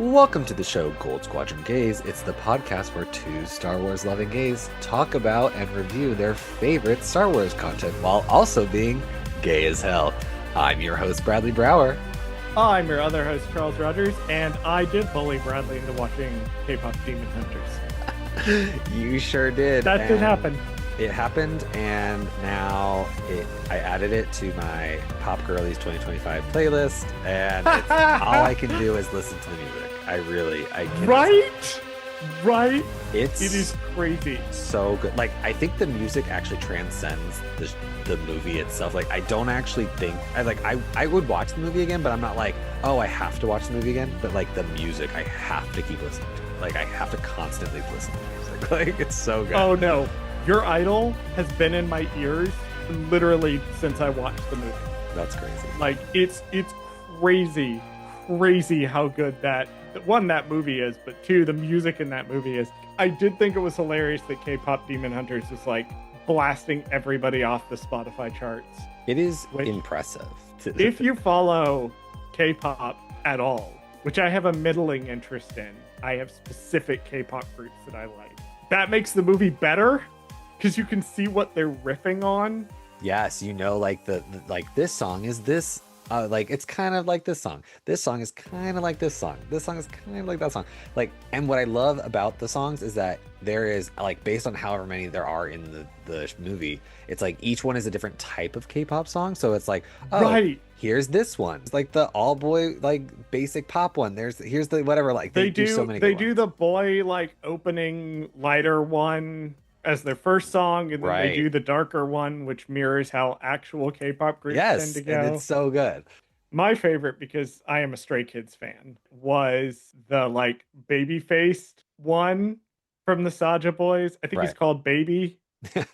Welcome to the show Gold Squadron Gays. It's the podcast where two Star Wars loving gays talk about and review their favorite Star Wars content while also being gay as hell. I'm your host, Bradley Brower. I'm your other host, Charles Rogers, and I did bully Bradley into watching K-pop Demon Hunters. You sure did. That did happen. It happened, and now I added it to my Pop Girlies 2025 playlist, and all I can do is listen to the music. I can. Right? It is crazy. So good. Like, I think the music actually transcends the movie itself. Like, I don't actually think I would watch the movie again, but I'm not like, oh, I have to watch the movie again. But like the music, I have to keep listening to. Like, I have to constantly listen to the music. Like, it's so good. Oh no. Your Idol has been in my ears literally since I watched the movie. That's crazy. Like, it's crazy how good that movie is, but two, the music in that movie is. I did think it was hilarious that K-pop Demon Hunters is like blasting everybody off the Spotify charts. It is impressive. If you follow K-pop at all, which I have a middling interest in, I have specific K-pop groups that I like. That makes the movie better because you can see what they're riffing on. Yes, you know, like like this song is this. Like, it's kind of like this song. This song is kind of like this song. This song is kind of like that song. Like, and what I love about the songs is that there is, like, based on however many there are in the movie, it's like each one is a different type of K-pop song. So it's like, oh, right, here's this one. It's like the all boy, like, basic pop one. Here's the whatever. Like, they do so many. They do the boy, like, opening lighter one as their first song, and then they do the darker one, which mirrors how actual K-pop groups tend to go. And it's so good. My favorite, because I am a Stray Kids fan, was the like baby-faced one from the Saja Boys. I think he's called Baby,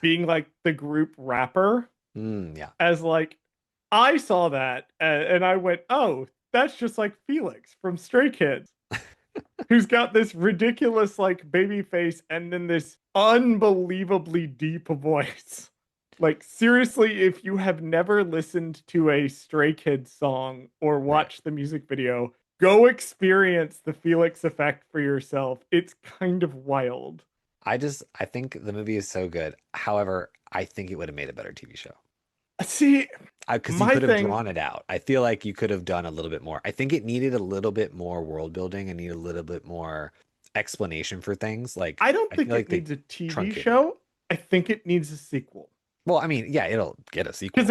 being like the group rapper. Yeah. As like, I saw that and I went, oh, that's just like Felix from Stray Kids. Who's got this ridiculous like baby face and then this unbelievably deep voice. Like, seriously, if you have never listened to a Stray Kids song or watched the music video, go experience the Felix effect for yourself. It's kind of wild. I think the movie is so good. However, I think it would have made a better TV show. See, because you could have drawn it out. I feel like you could have done a little bit more. I think it needed a little bit more world building and needed a little bit more explanation for things. Like, I don't think it needs a TV show. I think it needs a sequel. Well, I mean, yeah, it'll get a sequel. Because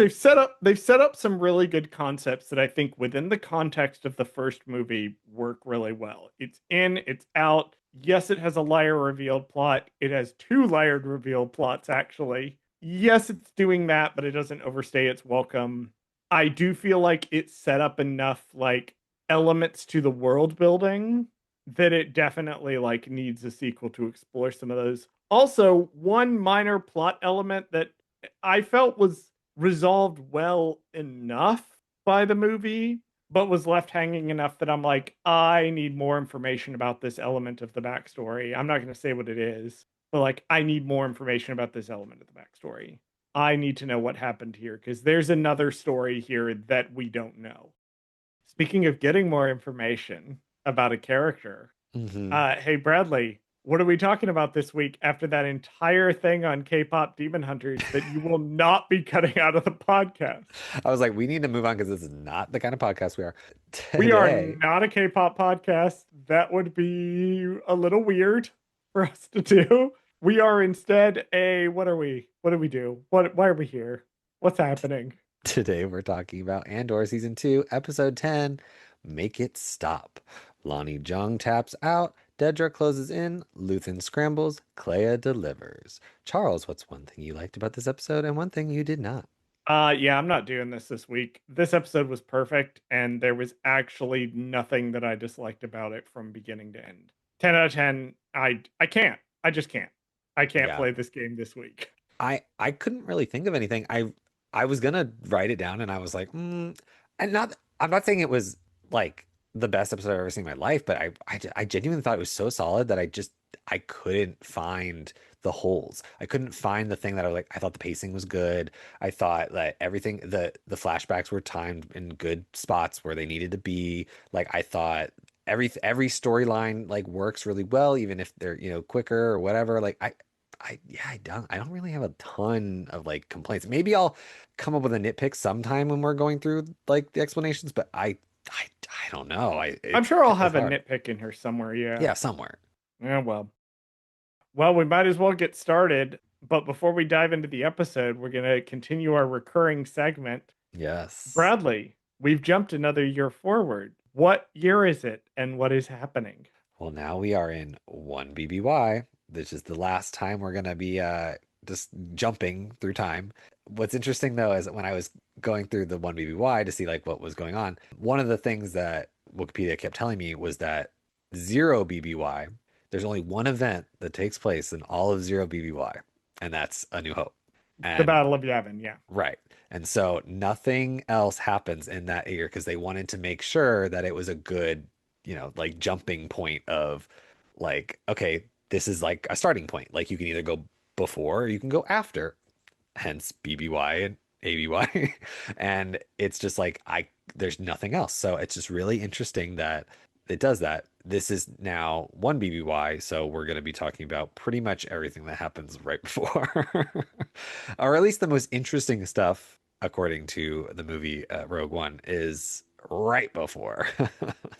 they've set up some really good concepts that I think within the context of the first movie work really well. It's in, it's out. Yes, it has a liar revealed plot. It has two layered revealed plots, actually. Yes, it's doing that, but it doesn't overstay its welcome. I do feel like it's set up enough like elements to the world building that it definitely like needs a sequel to explore some of those. Also, one minor plot element that I felt was resolved well enough by the movie, but was left hanging enough that I'm like, I need more information about this element of the backstory. I'm not going to say what it is. But like, I need more information about this element of the backstory. I need to know what happened here because there's another story here that we don't know. Speaking of getting more information about a character, hey Bradley, what are we talking about this week after that entire thing on K-pop Demon Hunters that you will not be cutting out of the podcast? I was like, we need to move on because this is not the kind of podcast we are. Today. We are not a K-pop podcast. That would be a little weird for us to do. We are instead what are we? What do we do? Why are we here? What's happening? Today we're talking about Andor Season 2, Episode 10, Make It Stop. Lonni Jung taps out, Dedra closes in, Luthen scrambles, Kleya delivers. Charles, what's one thing you liked about this episode and one thing you did not? Yeah, I'm not doing this week. This episode was perfect, and there was actually nothing that I disliked about it from beginning to end. 10 out of 10, I can't. I just can't. I can't play this game this week. I couldn't really think of anything. I was gonna write it down and I was like, and I'm not saying it was like the best episode I've ever seen in my life, but I genuinely thought it was so solid that I couldn't find the holes. I couldn't find the thing that I thought the pacing was good. I thought that everything, the flashbacks were timed in good spots where they needed to be. Like, I thought every storyline like works really well, even if they're, quicker or whatever. Like yeah, I don't really have a ton of like complaints. Maybe I'll come up with a nitpick sometime when we're going through like the explanations, but I don't know. I'm It's sure I'll it's have a hard. nitpick in here somewhere. Yeah. Yeah, somewhere. Yeah. Well, we might as well get started. But before we dive into the episode, we're going to continue our recurring segment. Yes. Bradley, we've jumped another year forward. What year is it and what is happening? Well, now we are in 1 BBY. This is the last time we're gonna be just jumping through time. What's interesting though is that when I was going through the 1 BBY to see like what was going on, one of the things that Wikipedia kept telling me was that 0 BBY, there's only one event that takes place in all of 0 BBY, and that's A New Hope. The And Battle of Yavin. Yeah. right. And so nothing else happens in that year because they wanted to make sure that it was a good, like jumping point of like, okay, this is like a starting point. Like you can either go before or you can go after, hence BBY and ABY. And it's just like there's nothing else. So it's just really interesting that it does that. This is now 1 BBY, so we're going to be talking about pretty much everything that happens right before. Or at least the most interesting stuff, according to the movie Rogue One, is right before.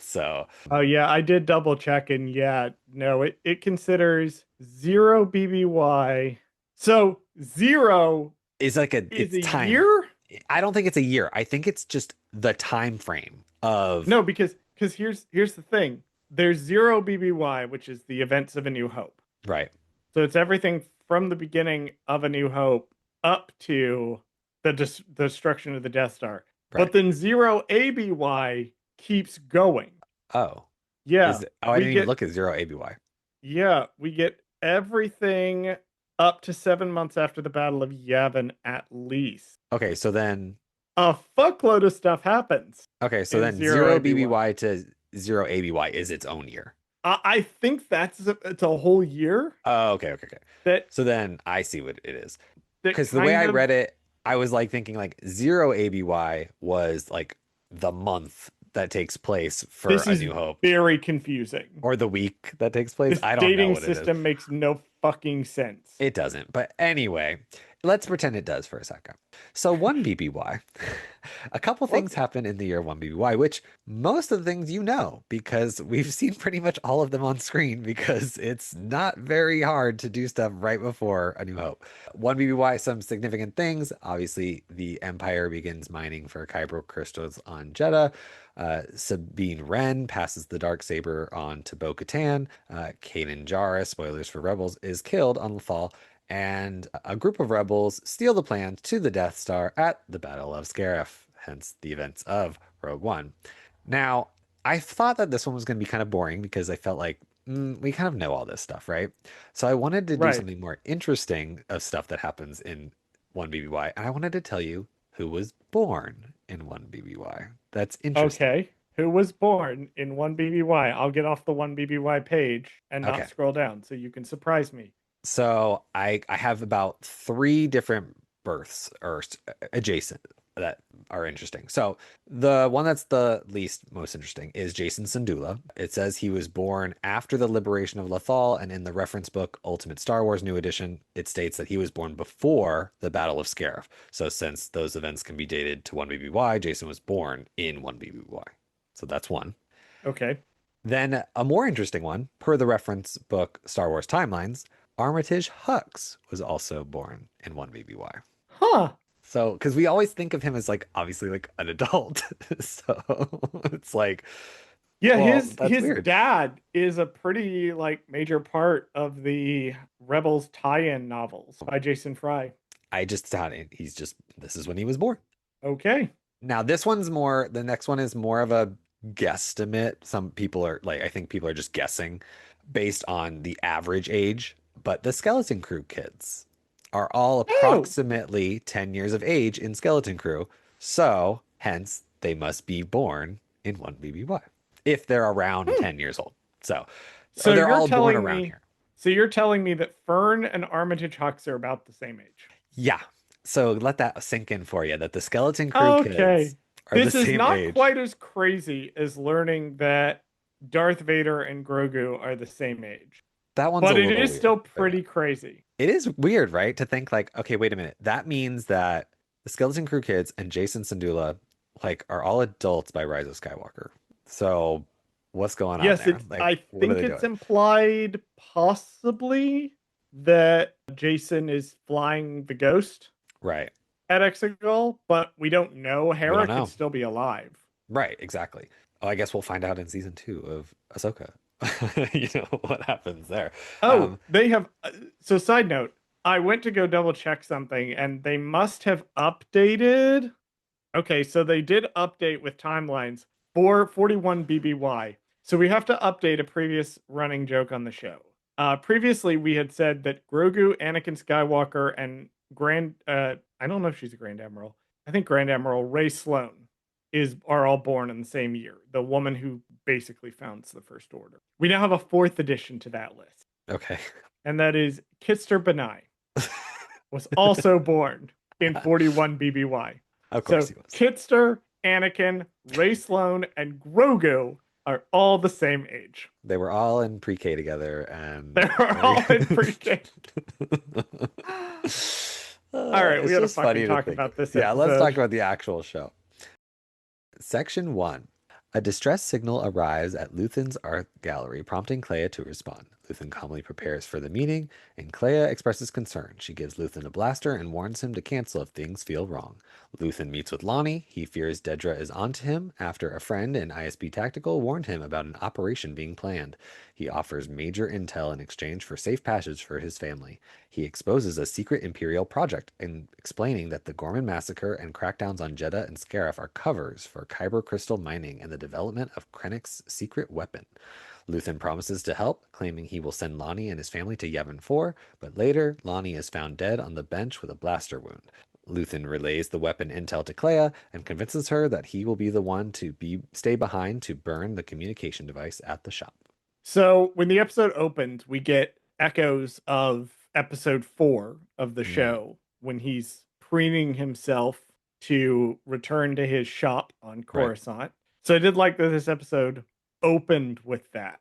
So Oh yeah, I did double check and yeah, no, it considers 0 BBY. So 0 it's like is it's a time. year? I don't think it's a year. I think it's just the time frame of No, because here's the thing. There's 0 BBY, which is the events of A New Hope. right, So it's everything from the beginning of A New Hope up to the destruction of the Death Star. right. But then 0 ABY keeps going. Oh, Yeah, I we didn't even get look at 0 ABY. we get everything up to 7 months after the Battle of Yavin at least. Okay, so then A fuckload of stuff happens okay, so in then 0 0 ABY. BBY to 0 ABY is its own year. I think it's a whole year Oh, okay, okay, okay. that So then I see what it is. that Because the way kind I of read it, I was like thinking like 0 ABY was like the month that takes place for this A is New Hope very confusing. or the week that takes place. This I don't know dating what it is. system makes no fucking sense. It doesn't. But anyway, let's pretend it does for a second. So 1 BBY, a couple things Okay. happen in the year 1 BBY, which most of the things because we've seen pretty much all of them on screen because it's not very hard to do stuff right before A New Hope. 1 BBY, some significant things. Obviously, the Empire begins mining for Kyber crystals on Jeddah. Sabine Wren passes the dark saber on to Bo-Katan. Kanan Jarrus, spoilers for Rebels, is killed on Lothal, and a group of rebels steal the plans to the Death Star at the Battle of Scarif, hence the events of Rogue One. Now, I thought that this one was going to be kind of boring because I felt like we kind of know all this stuff, right? So I wanted to do Right. something more interesting of stuff that happens in 1 BBY, and I wanted to tell you who was born in 1 BBY. That's interesting. Okay. Who was born in 1 BBY? I'll get off the 1 BBY page and not Okay. scroll down so you can surprise me. So I have about three different births or adjacent that are interesting. So the one that's the least most interesting is Jason Sandula. It says he was born after the liberation of Lothal, and in the reference book Ultimate Star Wars New Edition, it states that he was born before the Battle of Scarif. So since those events can be dated to 1 BBY, Jason was born in 1 BBY. So that's one. Okay. Then a more interesting one, per the reference book Star Wars Timelines, Armitage Hux was also born in 1 BBY. Huh. So, because we always think of him as like obviously like an adult. So it's like, Yeah, well, his that's his weird. dad is a pretty like major part of the Rebels tie-in novels by Jason Fry. I just thought this is when he was born. Okay. Now, the next one is more of a guesstimate. Some people are like, I think people are just guessing based on the average age, but the Skeleton Crew kids are all Oh. approximately 10 years of age in Skeleton Crew. So, hence, they must be born in 1 BBY if they're around Hmm. 10 years old. So, or So they're you're all born telling around me here. so you're telling me that Fern and Armitage Hux are about the same age. Yeah. So, let that sink in for you that the Skeleton Crew kids Okay. are the This is same not age. quite as crazy as learning that Darth Vader and Grogu are the same age. That one's a But it little is weird. still But yeah. pretty crazy. It is weird, right? To think like, okay, wait a minute. That means that the Skeleton Crew kids and Jason Syndulla like are all adults by Rise of Skywalker. So what's going on Yes, there? it's Like, I what are think they it's doing? implied possibly that Jason is flying the ghost Right. at Exegol, but we don't know. We don't Hera could know. still be alive. Right, exactly. Oh, I guess we'll find out in season 2 of Ahsoka. You know what happens there. Oh, Um, they have. So, side note, I went to go double check something and they must have updated. Okay, so they did update with timelines for 41 BBY. So we have to update a previous running joke on the show. Previously, we had said that Grogu, Anakin Skywalker, and I don't know if she's a Grand Admiral. I think Grand Admiral Ray Sloan are all born in the same year. The woman who basically founds the First Order. We now have a fourth addition to that list, okay. and that is Kitster Benai was also born in 41 BBY. Of course So he was. Kitster, Anakin, Ray Sloan, and Grogu are all the same age. They were all in pre-K together and They're all in pre-K. All right, we it's got to just fucking funny to talk think of. about this Yeah, let's talk episode. about the actual show. Section 1. A distress signal arrives at Luthen's art gallery, prompting Kleya to respond. Luthen calmly prepares for the meeting, and Kleya expresses concern. She gives Luthen a blaster and warns him to cancel if things feel wrong. Luthen meets with Lonni. He fears Dedra is onto him after a friend in ISB Tactical warned him about an operation being planned. He offers major intel in exchange for safe passage for his family. He exposes a secret Imperial project, explaining that the Gorman massacre and crackdowns on Jeddah and Scarif are covers for kyber crystal mining and the development of Krennic's secret weapon. Luthen promises to help, claiming he will send Lonni and his family to Yavin 4, but later, Lonni is found dead on the bench with a blaster wound. Luthen relays the weapon intel to Kleya and convinces her that he will be the one to stay behind to burn the communication device at the shop. So when the episode opens, we get echoes of episode 4 of the Mm, show when he's preening himself to return to his shop on right, Coruscant. So I did like that this episode opened with that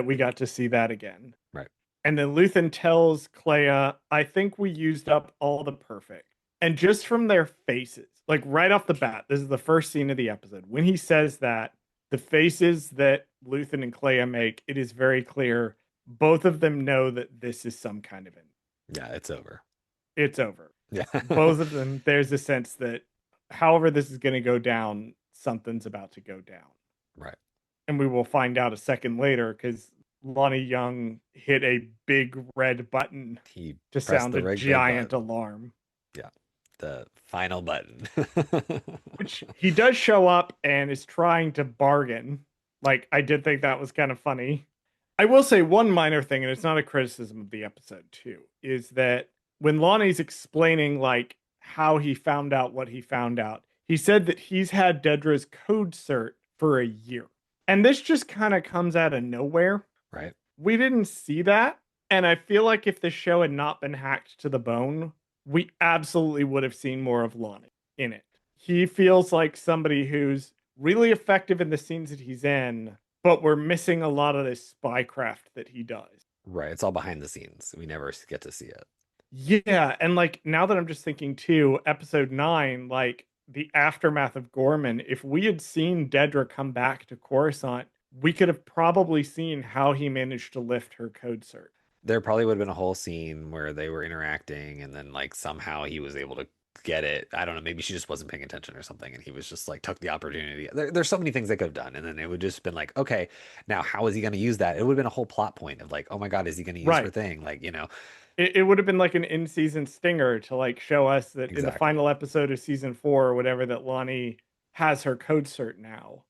we got to see that again. right. And then Luthen tells Kleya, I think we used up all the perfect. And just from their faces, like right off the bat, this is the first scene of the episode. When he says that, the faces that Luthen and Kleya make, it is very clear both of them know that this is some kind of end. Yeah, it's over. It's over. Yeah. Both of them, there's a sense that however this is going to go down, something's about to go down. Right. And we will find out a second later because Lonni Jung hit a big red button He to pressed sound the a red giant button. alarm. Yeah. The final button. Which he does show up and is trying to bargain. Like, I did think that was kind of funny. I will say one minor thing, and it's not a criticism of the episode, too, is that when Lonnie's explaining, like, how he found out what he found out, he said that he's had Dedra's code cert for a year. And this just kind of comes out of nowhere. Right. We didn't see that. And I feel like if the show had not been hacked to the bone, we absolutely would have seen more of Lonnie in it. He feels like somebody who's really effective in the scenes that he's in, but we're missing a lot of this spycraft that he does. Right. It's all behind the scenes. We never get to see it. Yeah, and like now that I'm just thinking too, episode 9, like the aftermath of Gorman, if we had seen Dedra come back to Coruscant, we could have probably seen how he managed to lift her code cert. There probably would have been a whole scene where they were interacting and then like somehow he was able to get it. I don't know, maybe she just wasn't paying attention or something and he was just like took the opportunity. There's so many things they could have done and then it would just been like, okay, now how is he going to use that? It would have been a whole plot point of like, oh my God, is he going to use her Right. thing? Like, you know, It would have been like an in-season stinger to like show us that in the exactly. final episode of season 4 or whatever that Lonnie has her code cert now.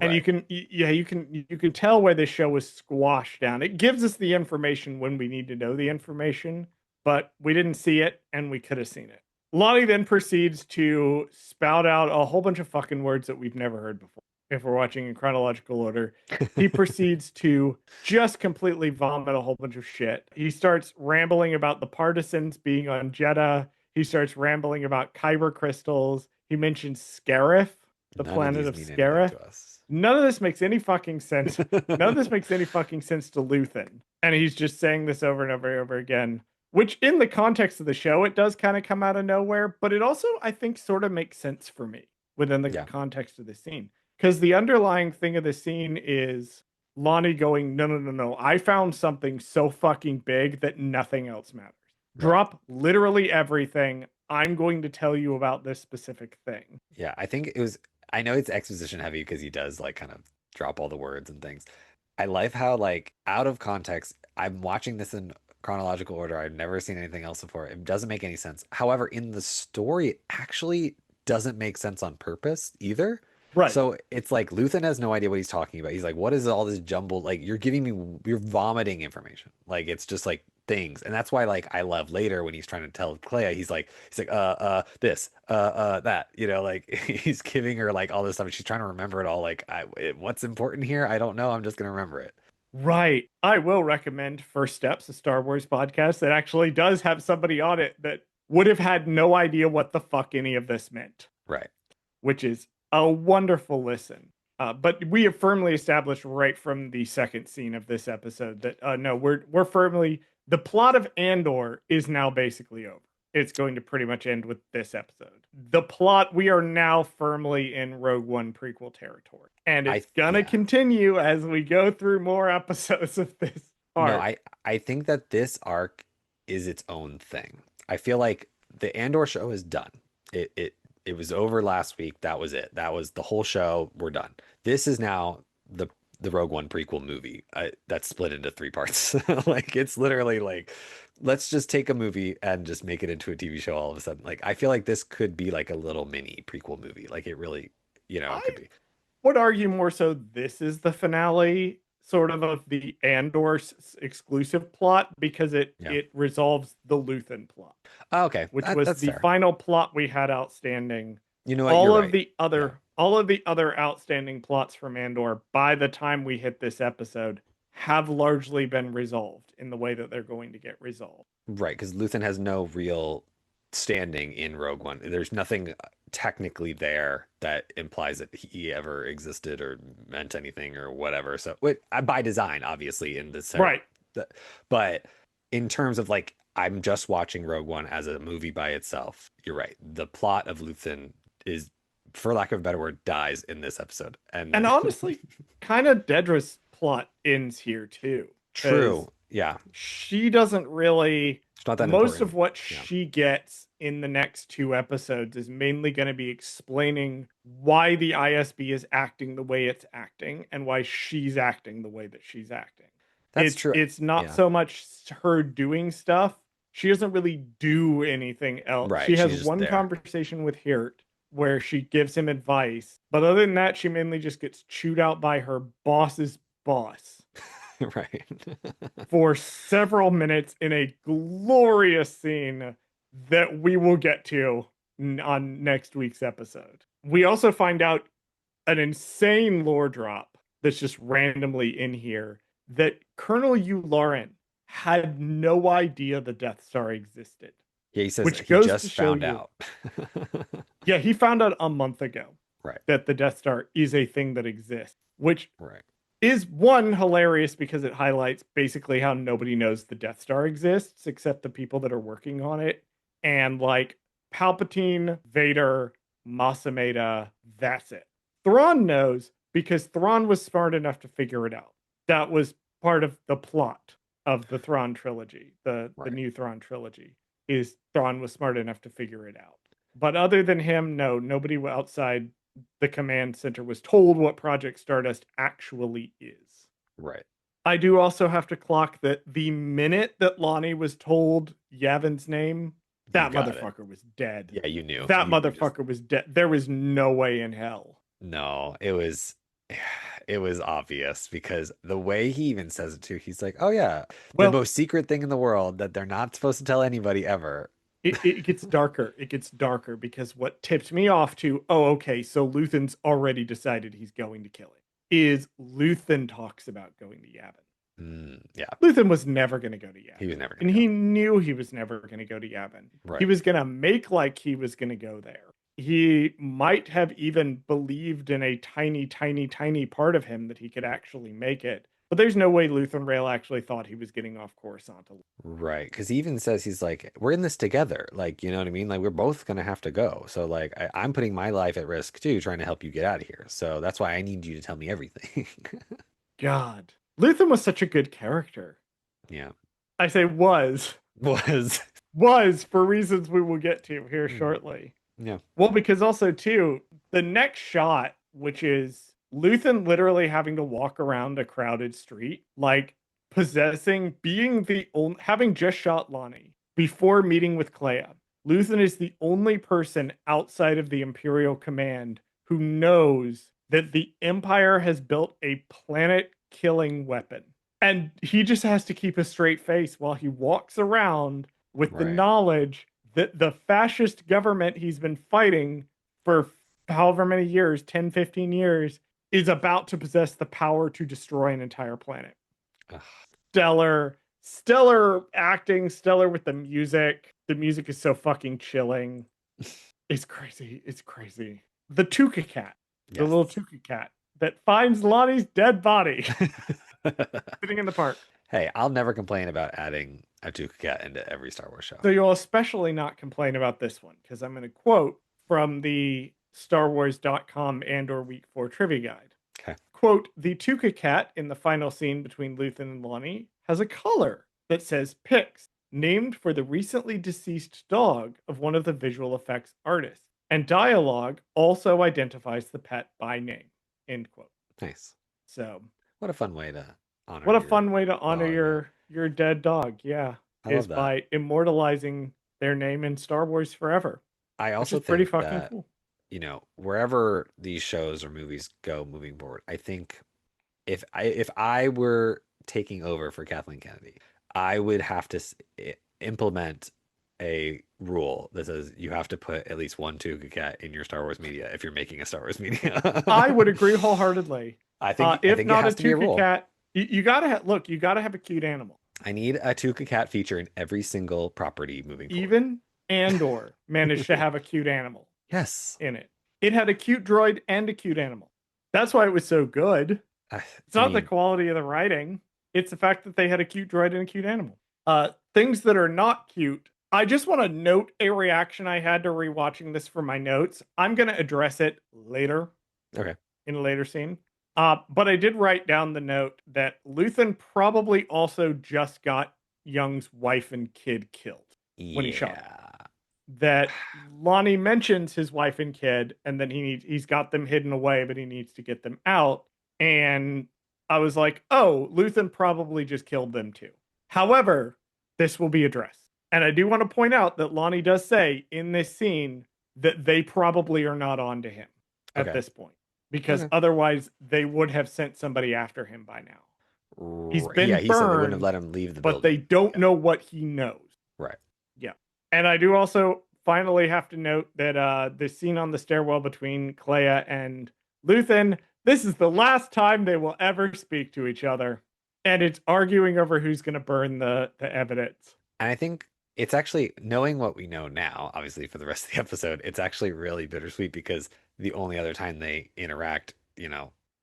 And Right. you can tell where this show was squashed down. It gives us the information when we need to know the information, but we didn't see it and we could have seen it. Lonnie then proceeds to spout out a whole bunch of fucking words that we've never heard before. If we're watching in chronological order, he proceeds to just completely vomit a whole bunch of shit. He starts rambling about the partisans being on Jeddah. He starts rambling about kyber crystals. He mentions Scarif, the None of planet these of mean anything Skara. to us. None of this makes any fucking sense. None of this makes any fucking sense to Luthen. And he's just saying this over and over and over again, which in the context of the show, it does kind of come out of nowhere, but it also, I think, sort of makes sense for me within the Yeah, context of the scene. Because the underlying thing of the scene is Lonni going, no, no, no, no. I found something so fucking big that nothing else matters. right. Drop literally everything. I'm going to tell you about this specific thing. Yeah, I think it was, I know it's exposition heavy because he does like kind of drop all the words and things. I like how like out of context, I'm watching this in chronological order. I've never seen anything else before. It doesn't make any sense. However, in the story, it actually doesn't make sense on purpose either. Right. So it's like Luthen has no idea what he's talking about. He's like, what is all this jumbled? Like you're giving me, you're vomiting information. Like it's just like things. And that's why like I love later when he's trying to tell Kleya, he's like, this, that, you know, like he's giving her like all this stuff and she's trying to remember it all. Like, what's important here? I don't know. I'm just gonna remember it. Right. I will recommend First Steps, a Star Wars podcast that actually does have somebody on it that would have had no idea what the fuck any of this meant, Right. which is a wonderful listen. But we have firmly established right from the second scene of this episode that no, we're firmly the plot of Andor is now basically over. It's going to pretty much end with this episode. The plot, we are now firmly in Rogue One prequel territory. And I it's gonna yeah. continue as we go through more episodes of this No, arc. I think that this arc is its own thing. I feel like the Andor show is done. It was over last week. That was it. That was the whole show. We're done. This is now the Rogue One prequel movie that's split into three parts. Like it's literally like let's just take a movie and just make it into a TV show all of a sudden. Like I feel like this could be like a little mini prequel movie. Like it really, I could be. would argue more so this is the finale sort of the Andor exclusive plot because it Yeah. it resolves the Luthen plot, Oh, okay. which was That's the fair. final plot we had outstanding. You know what? You're right. Yeah. All of the other outstanding plots from Andor by the time we hit this episode have largely been resolved in the way that they're going to get resolved. Right, because Luthen has no real standing in Rogue One. There's nothing technically there that implies that he ever existed or meant anything or whatever. So, by design, obviously, in this, Right. but in terms of like, I'm just watching Rogue One as a movie by itself. You're right. The plot of Luthen is, for lack of a better word, dies in this episode, and And then honestly, kind of Dedra's plot ends here too. Because true, yeah, she doesn't really it's not that most of important. what Yeah, she gets in the next two episodes is mainly going to be explaining why the ISB is acting the way it's acting and why she's acting the way that she's acting. that's true. It's not Yeah, so much her doing stuff. She doesn't really do anything else. She right. has She's just one there. conversation with Hirt where she gives him advice, but other than that, she mainly just gets chewed out by her boss's boss Right. for several minutes in a glorious scene that we will get to on next week's episode. We also find out an insane lore drop that's just randomly in here that Colonel Yularen had no idea the Death Star existed, Yeah, he says which he goes to just show found you. out. Yeah, he found out a month ago Right, that the Death Star is a thing that exists, which right. is one hilarious because it highlights basically how nobody knows the Death Star exists except the people that are working on it. And like Palpatine, Vader, Masameda, that's it. Thrawn knows because Thrawn was smart enough to figure it out. That was part of the plot of the Thrawn trilogy, the Right. new Thrawn trilogy, is Thrawn was smart enough to figure it out. But other than him, no, nobody outside the command center was told what Project Stardust actually is. Right. I do also have to clock that the minute that Lonnie was told Yavin's name, You that got it. motherfucker was dead. Yeah, you knew. That You just motherfucker was dead. There was no way in hell. no, it was obvious because the way he even says it too, he's like, "Oh yeah, the Well, most secret thing in the world that they're not supposed to tell anybody ever." it gets darker. It gets darker because what tipped me off to, oh, okay, so Luthen's already decided he's going to kill it, is Luthen talks about going to Yavin. Yeah, Luthen was never going to go to he was Yavin. never And gonna go. he knew he was never going to go to Yavin. He Right. was going to make like he was going to go there. He might have even believed in a tiny, tiny, tiny part of him that he could actually make it. But there's no way Luthen Rail actually thought he was getting off course onto. Right. Because he even says he's like, we're in this together. Like, you know what I mean? Like, we're both going to have to go. So, like, I'm putting my life at risk too, trying to help you get out of here. So that's why I need you to tell me everything. God. Luthen was such a good character. Yeah. I say was. Was. Was for reasons we will get to here Mm, shortly. yeah. Well, because also too, the next shot, which is Luthen literally having to walk around a crowded street, like possessing, being the only, having just shot Lonni before meeting with Kleya. Luthen is the only person outside of the Imperial Command who knows that the Empire has built a planet-killing weapon. And he just has to keep a straight face while he walks around with the Right. knowledge that the fascist government he's been fighting for however many years, 10, 15 years, is about to possess the power to destroy an entire planet. Ugh. Stellar, stellar acting, stellar with the music. The music is so fucking chilling. It's crazy. It's crazy. The Tuca cat, the Yes. little Tuca cat that finds Lonnie's dead body sitting in the park. Hey, I'll never complain about adding a Tuca cat into every Star Wars show. So you'll especially not complain about this one because I'm going to quote from the StarWars.com Andor Week 4 trivia guide. Okay. Quote, the Tuca cat in the final scene between Luthen and Lonni has a color that says Pix, named for the recently deceased dog of one of the visual effects artists. And dialogue also identifies the pet by name. End quote. Nice. So What a fun way to honor what a your fun way to honor dog, man. your dead dog. Yeah, I is love that. by immortalizing their name in Star Wars forever, I which also is pretty think fucking that, cool. wherever these shows or movies go moving forward, I think if I were taking over for Kathleen Kennedy, I would have to implement a rule that says you have to put at least one Tuca cat in your Star Wars media if you're making a Star Wars media. I would agree wholeheartedly. I think I If think it not a has to be a Tuca rule. cat, you gotta look. You gotta have a cute animal. I need a Tuca cat feature in every single property moving forward. Even Andor managed to have a cute animal Yes. in it. It had a cute droid and a cute animal. That's why it was so good. I, It's I not the mean, quality of the writing. It's the fact that they had a cute droid and a cute animal. Things that are not cute. I just want to note a reaction I had to rewatching this for my notes. I'm going to address it later okay. in a later scene. But I did write down the note that Luthen probably also just got Young's wife and kid killed when he shot him. Yeah. That Lonnie mentions his wife and kid, and then he's got them hidden away, but he needs to get them out. And I was like, oh, Luthen probably just killed them too. However, this will be addressed. And I do want to point out that Lonnie does say in this scene that they probably are not on to him at Okay. this point, because Okay. otherwise they would have sent somebody after him by now. He's Yeah, been he said they wouldn't have burned, let him leave the but they building. don't Yeah. know what he knows. Right. Yeah. And I do also finally have to note that the scene on the stairwell between Kleya and Luthen, this is the last time they will ever speak to each other. And it's arguing over who's going to burn the evidence. And I think it's actually knowing what we know now, obviously for the rest of the episode, it's actually really bittersweet because the only other time they interact,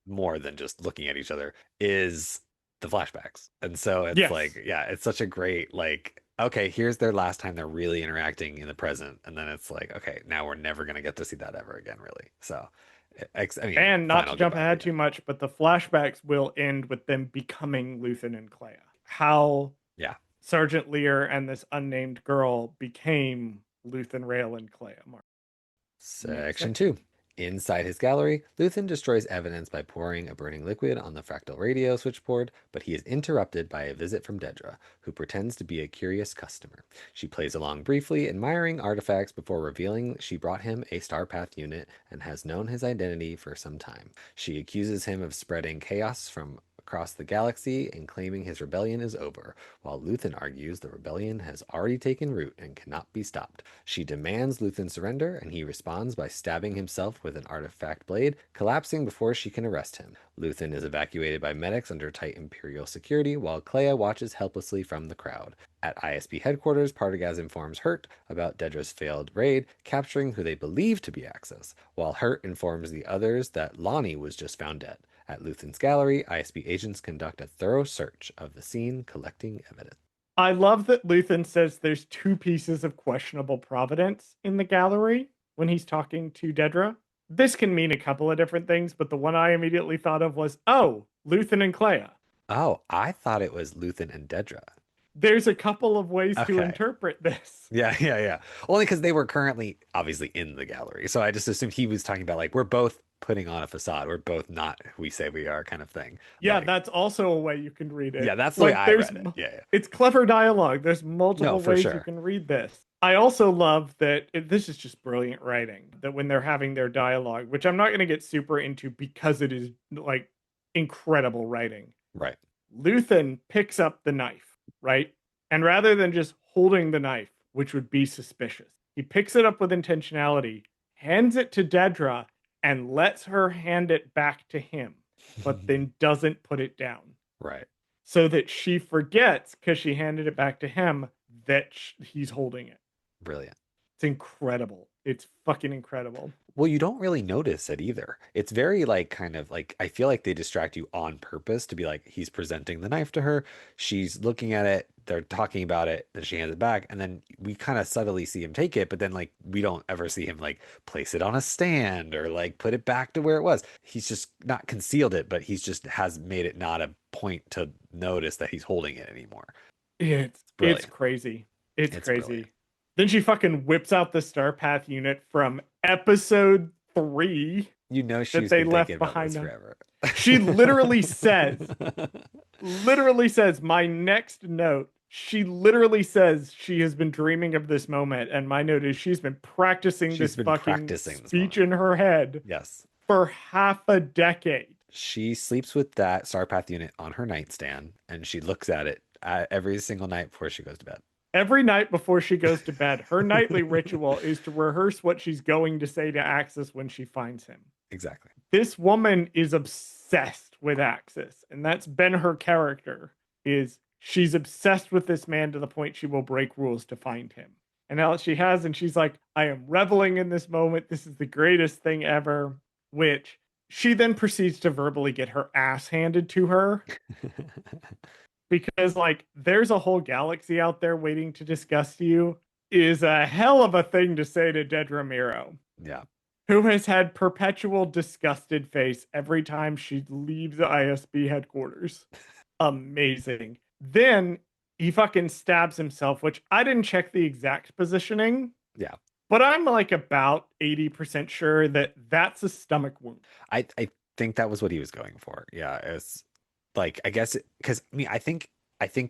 more than just looking at each other is the flashbacks. And so it's Yes. like, yeah, it's such a great, like, okay, here's their last time they're really interacting in the present. And then it's like, okay, now we're never going to get to see that ever again, really. So, I mean, And not to final jump goodbye, ahead but yeah. too much, but the flashbacks will end with them becoming Luthen and Kleya. How Yeah. Sergeant Lear and this unnamed girl became Luthen Rail and Kleya. Next Section section. 2. Inside his gallery, Luthen destroys evidence by pouring a burning liquid on the fractal radio switchboard, but he is interrupted by a visit from Dedra, who pretends to be a curious customer. She plays along briefly, admiring artifacts before revealing she brought him a Starpath unit and has known his identity for some time. She accuses him of spreading chaos from across the galaxy and claiming his rebellion is over, while Luthen argues the rebellion has already taken root and cannot be stopped. She demands Luthen surrender, and he responds by stabbing himself with an artifact blade, collapsing before she can arrest him. Luthen is evacuated by medics under tight Imperial security, while Kleya watches helplessly from the crowd. At ISB headquarters, Partagaz informs Hurt about Dedra's failed raid, capturing who they believe to be Axis, while Hurt informs the others that Lonni was just found dead. At Luthen's gallery, ISB agents conduct a thorough search of the scene, collecting evidence. I love that Luthen says there's two pieces of questionable providence in the gallery when he's talking to Dedra. This can mean a couple of different things, but the one I immediately thought of was, oh, Luthen and Kleya. Oh, I thought it was Luthen and Dedra. There's a couple of ways to Okay. interpret this. Yeah. Only because they were currently obviously in the gallery. So I just assumed he was talking about like, we're both putting on a facade. We're both not who we say we are kind of thing. Yeah, Like, that's also a way you can read it. yeah, that's the way Like I there's read it. Yeah. it's clever dialogue. There's No, multiple for ways you sure. can read this. I also love that this is just brilliant writing. That when they're having their dialogue, which I'm not going to get super into because it is like incredible writing. Right. Luthen picks up the knife, right? And rather than just holding the knife, which would be suspicious, he picks it up with intentionality, hands it to Dedra, and lets her hand it back to him, but then doesn't put it down. Right. So that she forgets, because she handed it back to him, that he's holding it. Brilliant. It's incredible. It's fucking incredible. Well, you don't really notice it either. It's very like kind of like I feel like they distract you on purpose to be like he's presenting the knife to her, she's looking at it, they're talking about it, then she hands it back, and then we kind of subtly see him take it, but then like we don't ever see him like place it on a stand or like put it back to where it was. He's just not concealed it, but he's just has made it not a point to notice that he's holding it anymore. It's crazy. It's crazy. Brilliant. Then she fucking whips out the Star Path unit from episode 3 You know that she's they been left thinking about behind this them. forever. She literally says, my next note, she literally says she has been dreaming of this moment. And my note is she's been practicing She's this been fucking practicing this speech moment. in her head Yes. for half a decade. She sleeps with that Starpath unit on her nightstand, and she looks at it every single night before she goes to bed. Every night before she goes to bed, her nightly ritual is to rehearse what she's going to say to Axis when she finds him. Exactly. This woman is obsessed with Axis, and that's been her character, is she's obsessed with this man to the point she will break rules to find him. And now she has, and she's like, I am reveling in this moment. This is the greatest thing ever, which she then proceeds to verbally get her ass handed to her. Because like there's a whole galaxy out there waiting to discuss you is a hell of a thing to say to Dedra Miro. Yeah. Who has had perpetual disgusted face every time she leaves the ISB headquarters. Amazing. Then he fucking stabs himself, which I didn't check the exact positioning. Yeah. But I'm like about 80% sure that that's a stomach wound. I think that was what he was going for. Yeah. It's like, I guess, because I mean, I think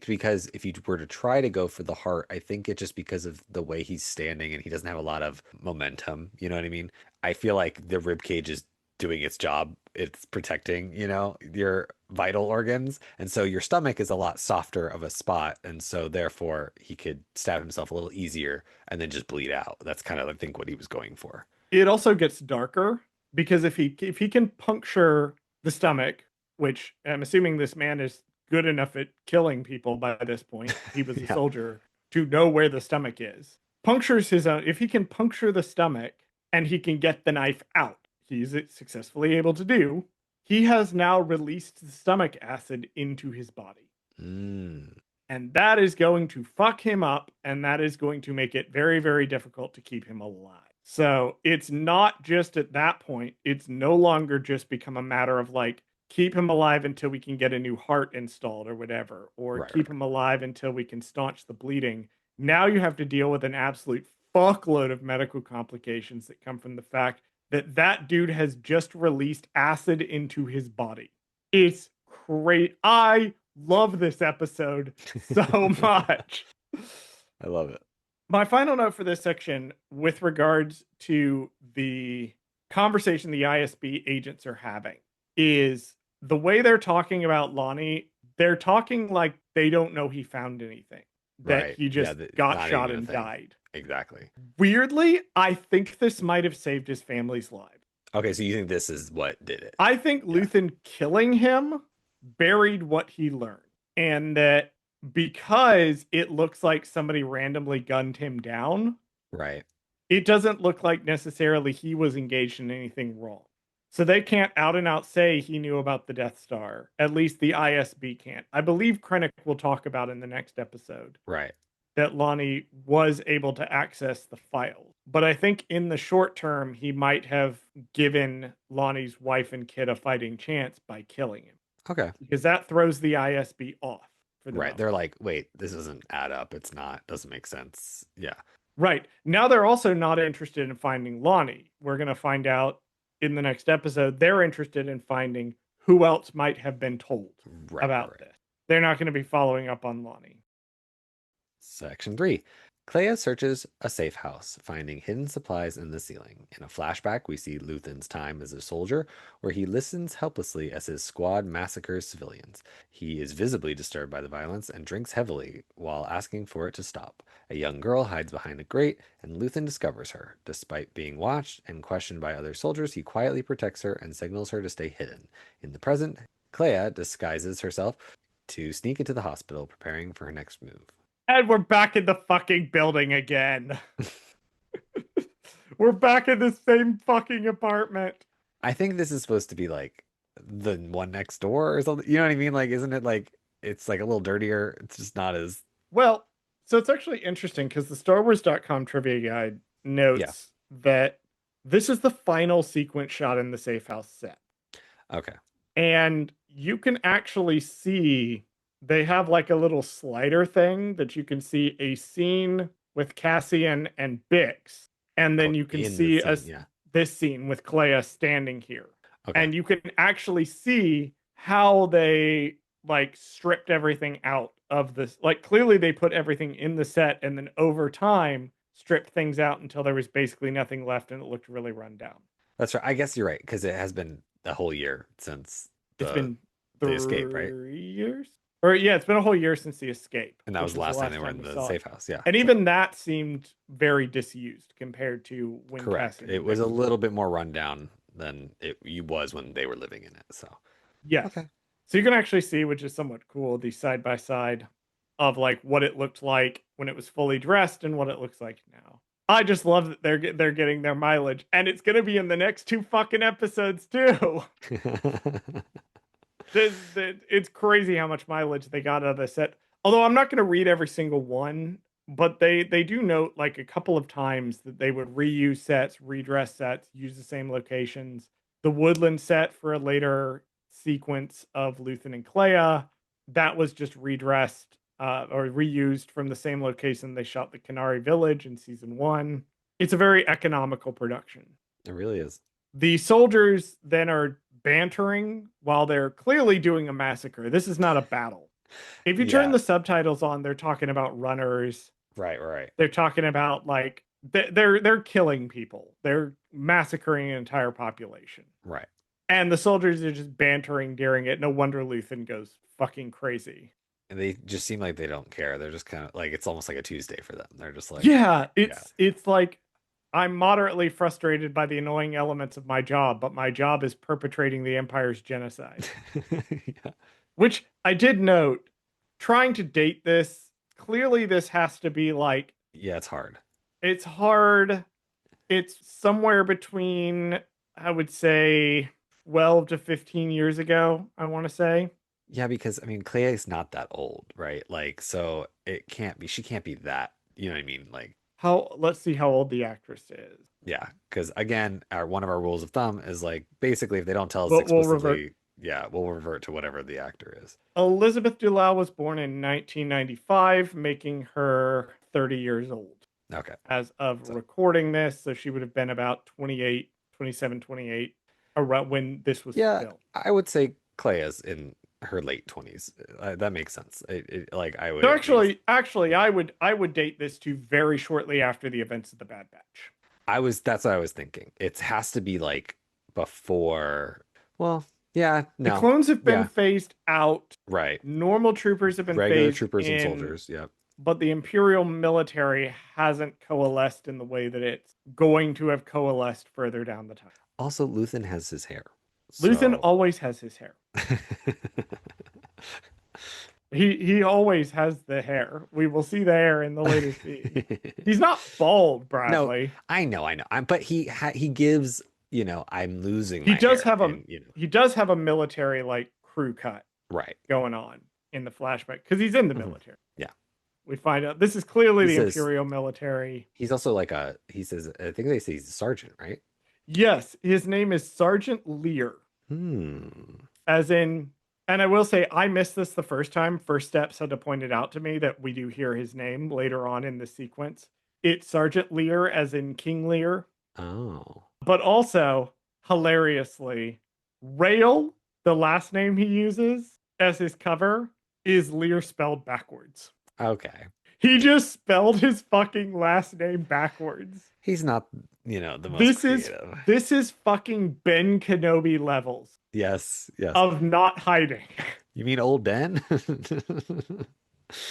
because if you were to try to go for the heart, I think it's just because of the way he's standing and he doesn't have a lot of momentum. You know what I mean? I feel like the rib cage is doing its job. It's protecting, your vital organs. And so your stomach is a lot softer of a spot. And so therefore he could stab himself a little easier and then just bleed out. That's kind of, I think, what he was going for. It also gets darker because if he can puncture the stomach, which I'm assuming this man is good enough at killing people by this point, he was a Yeah. soldier, to know where the stomach is. Punctures his own. If he can puncture the stomach and he can get the knife out, he's successfully able to do. He has now released the stomach acid into his body. Mm. And that is going to fuck him up, and that is going to make it very, very difficult to keep him alive. So it's not just at that point, it's no longer just become a matter of like, keep him alive until we can get a new heart installed or whatever, or Right. keep him alive until we can staunch the bleeding. Now you have to deal with an absolute fuckload of medical complications that come from the fact that that dude has just released acid into his body. It's great. I love this episode so much. I love it. My final note for this section with regards to the conversation the ISB agents are having is the way they're talking about Lonnie, they're talking like they don't know he found anything, that Right. he Yeah, just got not shot even a and thing. died. Exactly. Weirdly, I think this might have saved his family's lives. Okay, so you think this is what did it? I think Yeah. Luthen killing him buried what he learned. And that because it looks like somebody randomly gunned him down, Right. it doesn't look like necessarily he was engaged in anything wrong. So they can't out and out say he knew about the Death Star. At least the ISB can't. I believe Krennic will talk about in the next episode Right. that Lonnie was able to access the files. But I think in the short term, he might have given Lonnie's wife and kid a fighting chance by killing him, Okay. because that throws the ISB off for the Right. moment. They're like, wait, this doesn't add up. It's not, doesn't make sense. Yeah. Right. Now they're also not interested in finding Lonnie. We're going to find out in the next episode. They're interested in finding who else might have been told Right. Right. about Right. this. They're not going to be following up on Lonnie. Section 3. Kleya searches a safe house, finding hidden supplies in the ceiling. In a flashback, we see Luthen's time as a soldier, where he listens helplessly as his squad massacres civilians. He is visibly disturbed by the violence and drinks heavily while asking for it to stop. A young girl hides behind a grate, and Luthen discovers her. Despite being watched and questioned by other soldiers, he quietly protects her and signals her to stay hidden. In the present, Kleya disguises herself to sneak into the hospital, preparing for her next move. And we're back in the fucking building again. We're back in the same fucking apartment. I think this is supposed to be like the one next door or something. You know what I mean? Like, isn't it like it's like a little dirtier? It's just not as Well, so it's actually interesting because the StarWars.com trivia guide yeah. notes that this is the final sequence shot in the safe house set. Okay. And you can actually see they have like a little slider thing that you can see a scene with Cassian and Bix, and Oh, then you can in the see scene, yeah. this scene with Kleya standing here, Okay. and you can actually see how they like stripped everything out of this. Like clearly they put everything in the set, and then over time stripped things out until there was basically nothing left, and it looked really run down. That's right. I guess you're right because it has been a whole year since It's the been the escape, right? 3 years. Or yeah, it's been a whole year since the escape, And that was which the was the last time they last were time in we the saw it. safe house. Yeah. And So even that seemed very disused compared to when correct. Cassian It and was a Bix were little living. bit more rundown than it was when they were living in it. So Yes. okay. So you can actually see, which is somewhat cool, the side by side of like what it looked like when it was fully dressed and what it looks like now. I just love that they're getting their mileage, and it's gonna be in the next two fucking episodes too. It's crazy how much mileage they got out of the set. Although I'm not going to read every single one, but they do note like a couple of times that they would reuse sets, redress sets, use the same locations. The woodland set for a later sequence of Luthen and Kleya, that was just redressed or reused from the same location they shot the Canary Village in season one. It's a very economical production. It really is. The soldiers then are bantering while they're clearly doing a massacre. This is not a battle. If you turn Yeah. the subtitles on, they're talking about runners. Right. Right. They're talking about like they're killing people. They're massacring an entire population. Right. And the soldiers are just bantering during it. No wonder Luthen goes fucking crazy. And they just seem like they don't care. They're just kind of like it's almost like a Tuesday for them. They're just like, Yeah, yeah. it's like I'm moderately frustrated by the annoying elements of my job, but my job is perpetrating the Empire's genocide. Yeah. Which I did note, trying to date this, clearly this has to be like, Yeah, it's hard. it's hard. It's somewhere between, I would say, 12 to 15 years ago, I want to say. Yeah, because I mean, Clea is not that old, right? Like, so it can't be, she can't be that, you know what I mean? Like, Let's see how old the actress is. yeah, because again, one of our rules of thumb is like basically if they don't tell us But we'll revert. explicitly, yeah, we'll revert to whatever the actor is. Elizabeth Dulau was born in 1995, making her 30 years old Okay. as of So recording this. So she would have been about 28, 27, 28 around when this was yeah, filmed. I would say Clea's in her late 20s. That makes sense. Like I would So at least I would date this to very shortly after the events of the Bad Batch. that's what I was thinking. It has to be like before, well. Yeah, The no. clones have been Yeah, phased out. right. Normal troopers have been Regular phased troopers and in, soldiers. Yep. but the Imperial military hasn't coalesced in the way that it's going to have coalesced further down the time. Also, Luthen has his hair. Luthen So always has his hair. He always has the hair. We will see the hair in the later scene. He's not bald, No, Bradley. I know. But he gives, I'm losing He my does hair have a and he does have a military like crew cut right. going on in the flashback because he's in the Mhm. military. Yeah. We find out this is clearly He the says Imperial military. he's also like he says I think they say he's a sergeant, right? Yes, his name is Sergeant Lear. Hmm. As in, and I will say I missed this the first time. First Steps had to point it out to me that we do hear his name later on in the sequence. It's Sergeant Lear, as in King Lear. Oh. But also, hilariously, Rail, the last name he uses as his cover, is Lear spelled backwards. Okay. He just spelled his fucking last name backwards. He's not, the most This is creative. this is fucking Ben Kenobi levels Yes, yes. of not hiding. You mean old Ben?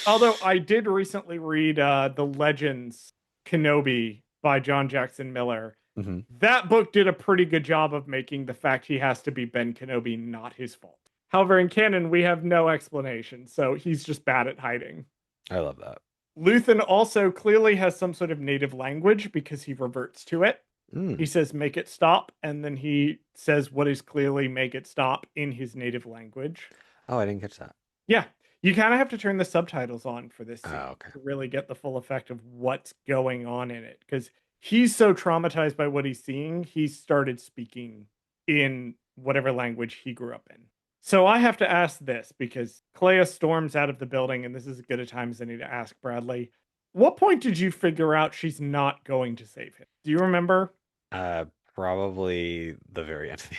Although I did recently read The Legends Kenobi by John Jackson Miller. hmm That book did a pretty good job of making the fact he has to be Ben Kenobi not his fault. However, in canon, we have no explanation, so he's just bad at hiding. I love that. Luthen also clearly has some sort of native language because he reverts to it. He Mm. says, make it stop, and then he says what is clearly make it stop in his native language. Oh, I didn't catch that. Yeah, you kind of have to turn the subtitles on for this scene Oh, okay. to really get the full effect of what's going on in it. Because he's so traumatized by what he's seeing, he started speaking in whatever language he grew up in. So I have to ask this because Kleya storms out of the building, and this is as good a time as any to ask Bradley. What point did you figure out she's not going to save him? Do you remember? Uh, Probably the very end of the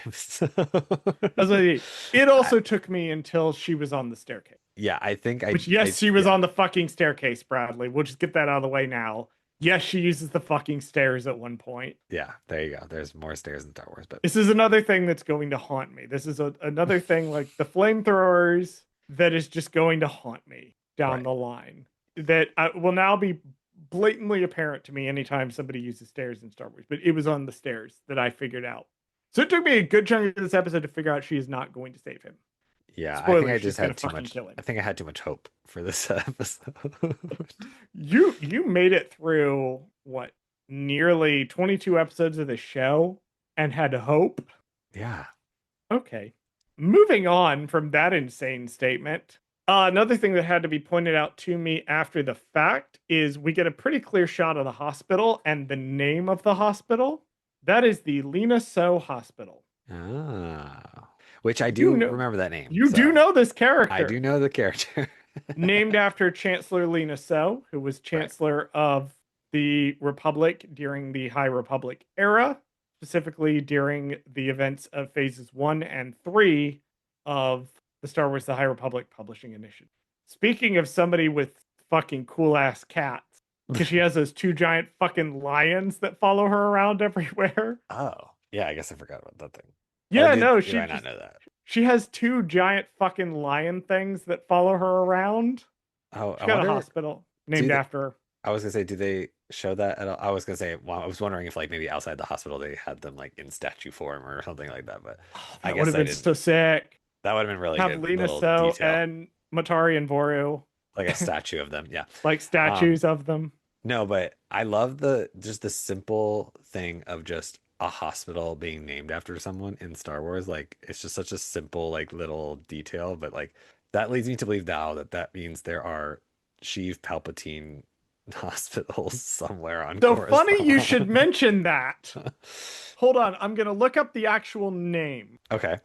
As episode. it I, also took me until she was on the staircase. yeah, I think Which, yes, she was yeah, on the fucking staircase, Bradley. We'll just get that out of the way now. Yes, she uses the fucking stairs at one point. yeah, there you go. There's more stairs in Star Wars, but This is another thing that's going to haunt me. This is another thing like the flamethrowers that is just going to haunt me down right. the line. That will now be blatantly apparent to me anytime somebody uses stairs in Star Wars. But it was on the stairs that I figured out. So it took me a good chunk of this episode to figure out she is not going to save him. Yeah, I think Spoiler, I she's just gonna had too fucking much. kill him. I think I had too much hope for this episode. You made it through what, nearly 22 episodes of the show and had hope. Yeah. Okay. Moving on from that insane statement. Another thing that had to be pointed out to me after the fact is we get a pretty clear shot of the hospital and the name of the hospital. That is the Lina So Hospital. Ah, which I You do know, remember that name. you do So know this I do character. know the character. Named after Chancellor Lina So, who was Right. Chancellor of the Republic during the High Republic era, specifically during the events of phases 1 and 3 of the Star Wars The High Republic Publishing Initiative. Speaking of somebody with fucking cool ass cats, because she has those two giant fucking lions that follow her around everywhere. Oh, yeah, I guess I forgot about that thing. Or Yeah, no, did I not know that? she has two giant fucking lion things that follow her around. Oh, She's I got a wonder, hospital do named they, after her. I was gonna say, do they show that at all? I was gonna say, well, I was wondering if like maybe outside the hospital they had them like in statue form or something like that, but Oh, I that would guess have I been didn't. so sick. That would have been really Have good Lena little So detail, and Matari and Boru like a statue of them. Yeah. like Um, statues of them. no, but I love the simple thing of just a hospital being named after someone in Star Wars. Like it's just such a simple like little detail, but like that leads me to believe now that that means there are Sheev Palpatine hospitals somewhere on So funny you should Coruscant. mention that. Hold on, I'm gonna look up the actual name Okay.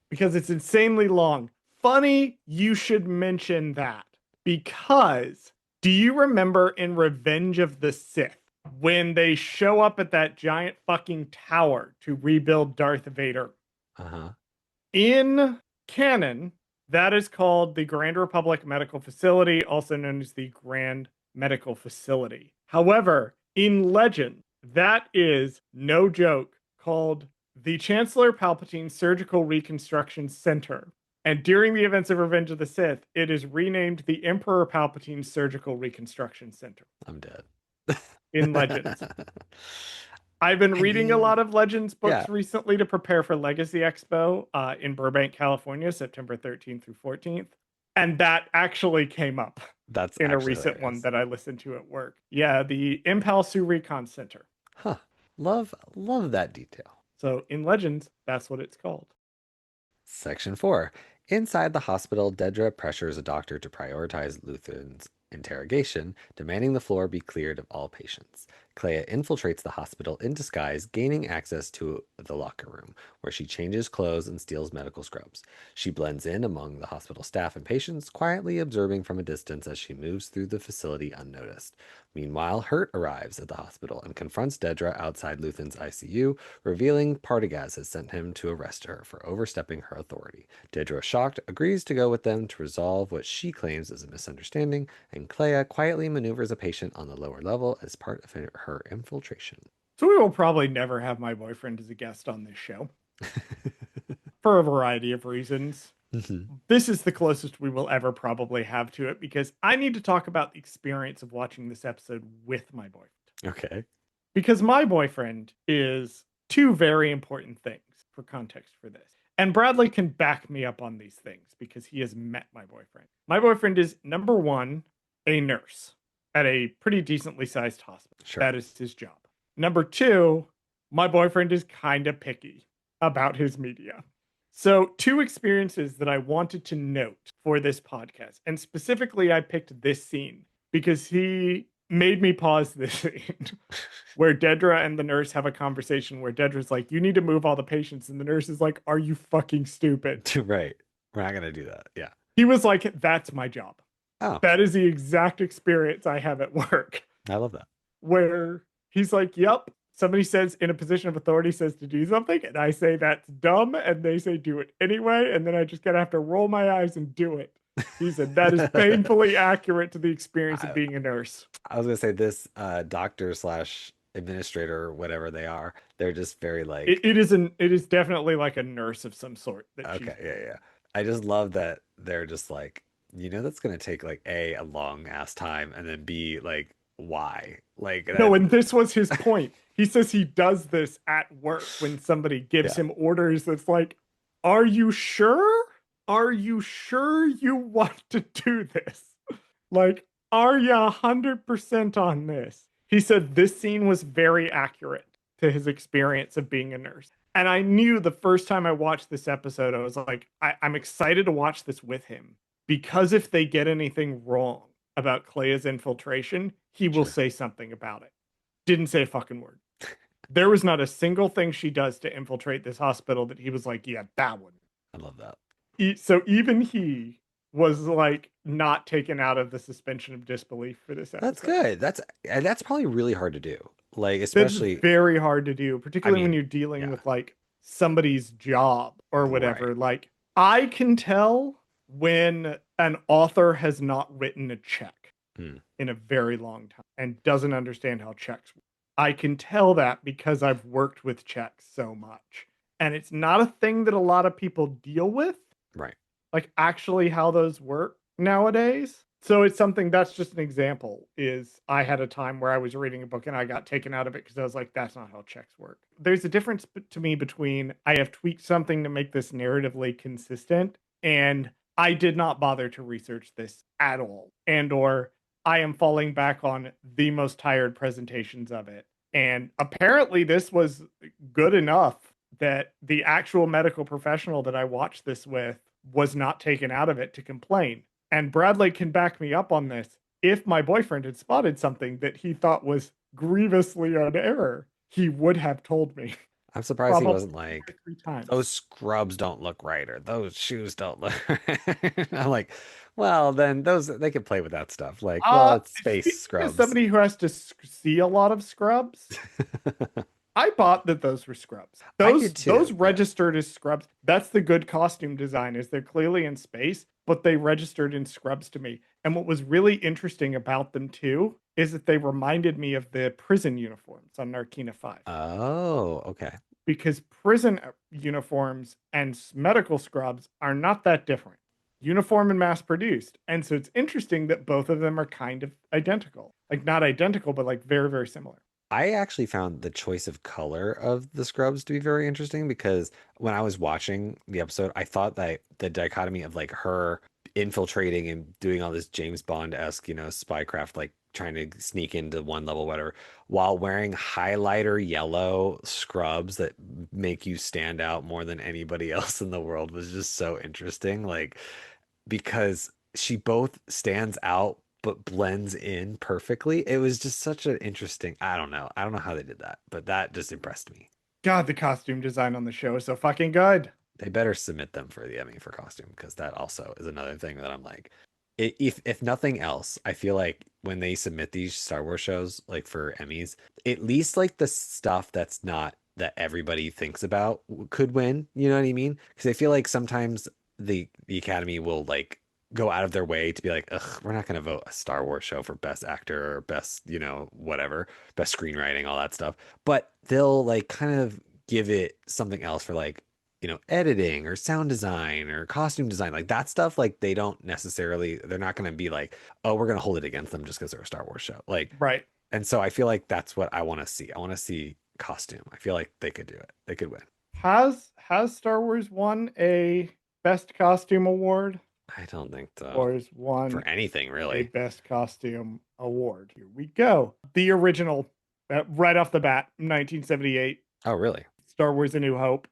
because it's insanely long. Funny you should mention that because do you remember in Revenge of the Sith when they show up at that giant fucking tower to rebuild Darth Vader? Uh-huh. In canon, that is called the Grand Republic Medical Facility, also known as the Grand Medical Facility. However, in legend, that is no joke called the Chancellor Palpatine Surgical Reconstruction Center. And during the events of Revenge of the Sith, it is renamed the Emperor Palpatine Surgical Reconstruction Center I'm dead. in Legends. I've been I reading a mean, lot of Legends yeah, books recently to prepare for Legacy Expo in Burbank, California, September 13th through 14th. And that actually came up that's in a actually recent one hilarious. that I listened to at work. Yeah, the Impal Sioux Recon Center. Huh. Love that detail. So in Legends, that's what it's called. Section 4. Inside the hospital, Dedra pressures a doctor to prioritize Luthen's interrogation, demanding the floor be cleared of all patients. Kleya infiltrates the hospital in disguise, gaining access to the locker room, where she changes clothes and steals medical scrubs. She blends in among the hospital staff and patients, quietly observing from a distance as she moves through the facility unnoticed. Meanwhile, Hurt arrives at the hospital and confronts Dedra outside Luthen's ICU, revealing Partagaz has sent him to arrest her for overstepping her authority. Dedra, shocked, agrees to go with them to resolve what she claims is a misunderstanding, and Kleya quietly maneuvers a patient on the lower level as part of her infiltration. So we will probably never have my boyfriend as a guest on this show for a variety of reasons. Mhm. This is the closest we will ever probably have to it because I need to talk about the experience of watching this episode with my boyfriend. Okay. Because my boyfriend is two very important things for context for this. And Bradley can back me up on these things because he has met my boyfriend. My boyfriend is number one, a nurse at a pretty decently sized hospital. Sure. That is his job. Number two, my boyfriend is kind of picky about his media. So, two experiences that I wanted to note for this podcast. And specifically, I picked this scene because he made me pause this scene where Dedra and the nurse have a conversation where Dedra's like, "You need to move all the patients." And the nurse is like, "Are you fucking stupid?" Right. We're not gonna do that. Yeah. He was like, "That's my job. Oh, That is the exact experience I have at work." I love that. Where he's like, "Yep." Somebody says in a position of authority says to do something, and I say that's dumb, and they say do it anyway, and then I just gotta have to roll my eyes and do it. He said that is painfully accurate to the experience of I, being a nurse. I was gonna say this doctor slash administrator or whatever they are, they're just very like, It is definitely like a nurse of some sort that she's okay, yeah. I just love that they're just like, that's gonna take like a long ass time, and then B, like, why? Like no, that, and this was his point. He says he does this at work when somebody gives yeah. him orders that's like, are you sure? Are you sure you want to do this? Like, are you 100% on this? He said this scene was very accurate to his experience of being a nurse. And I knew the first time I watched this episode, I was like, I'm excited to watch this with him because if they get anything wrong about Kleya's infiltration, he will Sure. say something about it. Didn't say a fucking word. There was not a single thing she does to infiltrate this hospital that he was like, yeah, that one. I love that. So even he was like not taken out of the suspension of disbelief for this That's episode. good. That's probably really hard to do. Like, That's especially, very hard to do, I particularly when mean, you're dealing yeah, with like somebody's job or right. whatever. Like, I can tell when an author has not written a check Hmm. in a very long time and doesn't understand how checks work. I can tell that because I've worked with checks so much. And it's not a thing that a lot of people deal with, Right. like actually how those work nowadays. So it's something that's just an example is I had a time where I was reading a book and I got taken out of it because I was like, that's not how checks work. There's a difference to me between I have tweaked something to make this narratively consistent and I did not bother to research this at all. And or I am falling back on the most tired presentations of it. And apparently this was good enough that the actual medical professional that I watched this with was not taken out of it to complain. And Bradley can back me up on this. If my boyfriend had spotted something that he thought was grievously on error, he would have told me I'm surprised he probably wasn't two or like, three times. those scrubs don't look right, or those shoes don't look right. I'm like, well, then those they can play with that stuff. Like, well, it's space Speaking as scrubs. somebody who has to see a lot of scrubs, I bought that those were scrubs. I did Those too. Yeah. registered as scrubs. That's the good costume design is they're clearly in space, but they registered in scrubs to me. And what was really interesting about them too is that they reminded me of the prison uniforms on Narkina 5. Oh, okay. because prison uniforms and medical scrubs are not that different. Uniform and mass produced. And so it's interesting that both of them are kind of identical. Like not identical, but like very, very similar. I actually found the choice of color of the scrubs to be very interesting because when I was watching the episode, I thought that the dichotomy of like her infiltrating and doing all this James Bond-esque, spycraft, like trying to sneak into one level, whatever, while wearing highlighter yellow scrubs that make you stand out more than anybody else in the world was just so interesting. Like, because she both stands out but blends in perfectly. It was just such an interesting, I don't know. I don't know how they did that, but that just impressed me. God, the costume design on the show is so fucking good. They better submit them for the Emmy for costume because that also is another thing that I'm like, if nothing else, I feel like when they submit these Star Wars shows like for Emmys, at least like the stuff that's not that everybody thinks about could win. You know what I mean? Because I feel like sometimes the Academy will like go out of their way to be like, ugh, we're not going to vote a Star Wars show for best actor or best, whatever, best screenwriting, all that stuff. But they'll like kind of give it something else for like editing or sound design or costume design, like that stuff, like they don't necessarily, they're not going to be like, oh, we're going to hold it against them just because they're a Star Wars show. Like, Right. and so I feel like that's what I want to see. I want to see costume. I feel like they could do it. They could win. Has Star Wars won a best costume award? I don't think so. Or has For won anything, a really. best costume award? Here we go. The original, right off the bat, 1978, Oh, really? Star Wars: A New Hope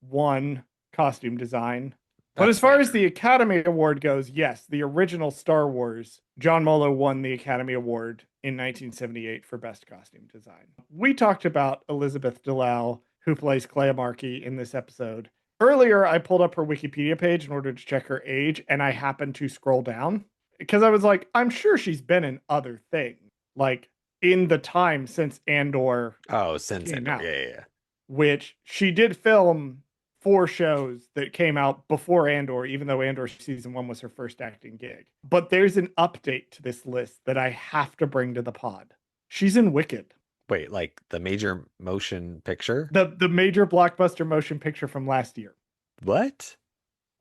won costume design. But That's as far fair. as the Academy Award goes, yes, the original Star Wars, John Molo won the Academy Award in 1978 for Best Costume Design. We talked about Elizabeth Delau, who plays Kleya Markey in this episode. Earlier, I pulled up her Wikipedia page in order to check her age, and I happened to scroll down because I was like, I'm sure she's been in other things, like in the time since Andor Oh, since came Andor. out, Yeah, yeah, yeah. which she did film 4 shows that came out before Andor, even though Andor season 1 was her first acting gig. But there's an update to this list that I have to bring to the pod. She's in Wicked, Wait, like the major motion picture? the major blockbuster motion picture from last year. What?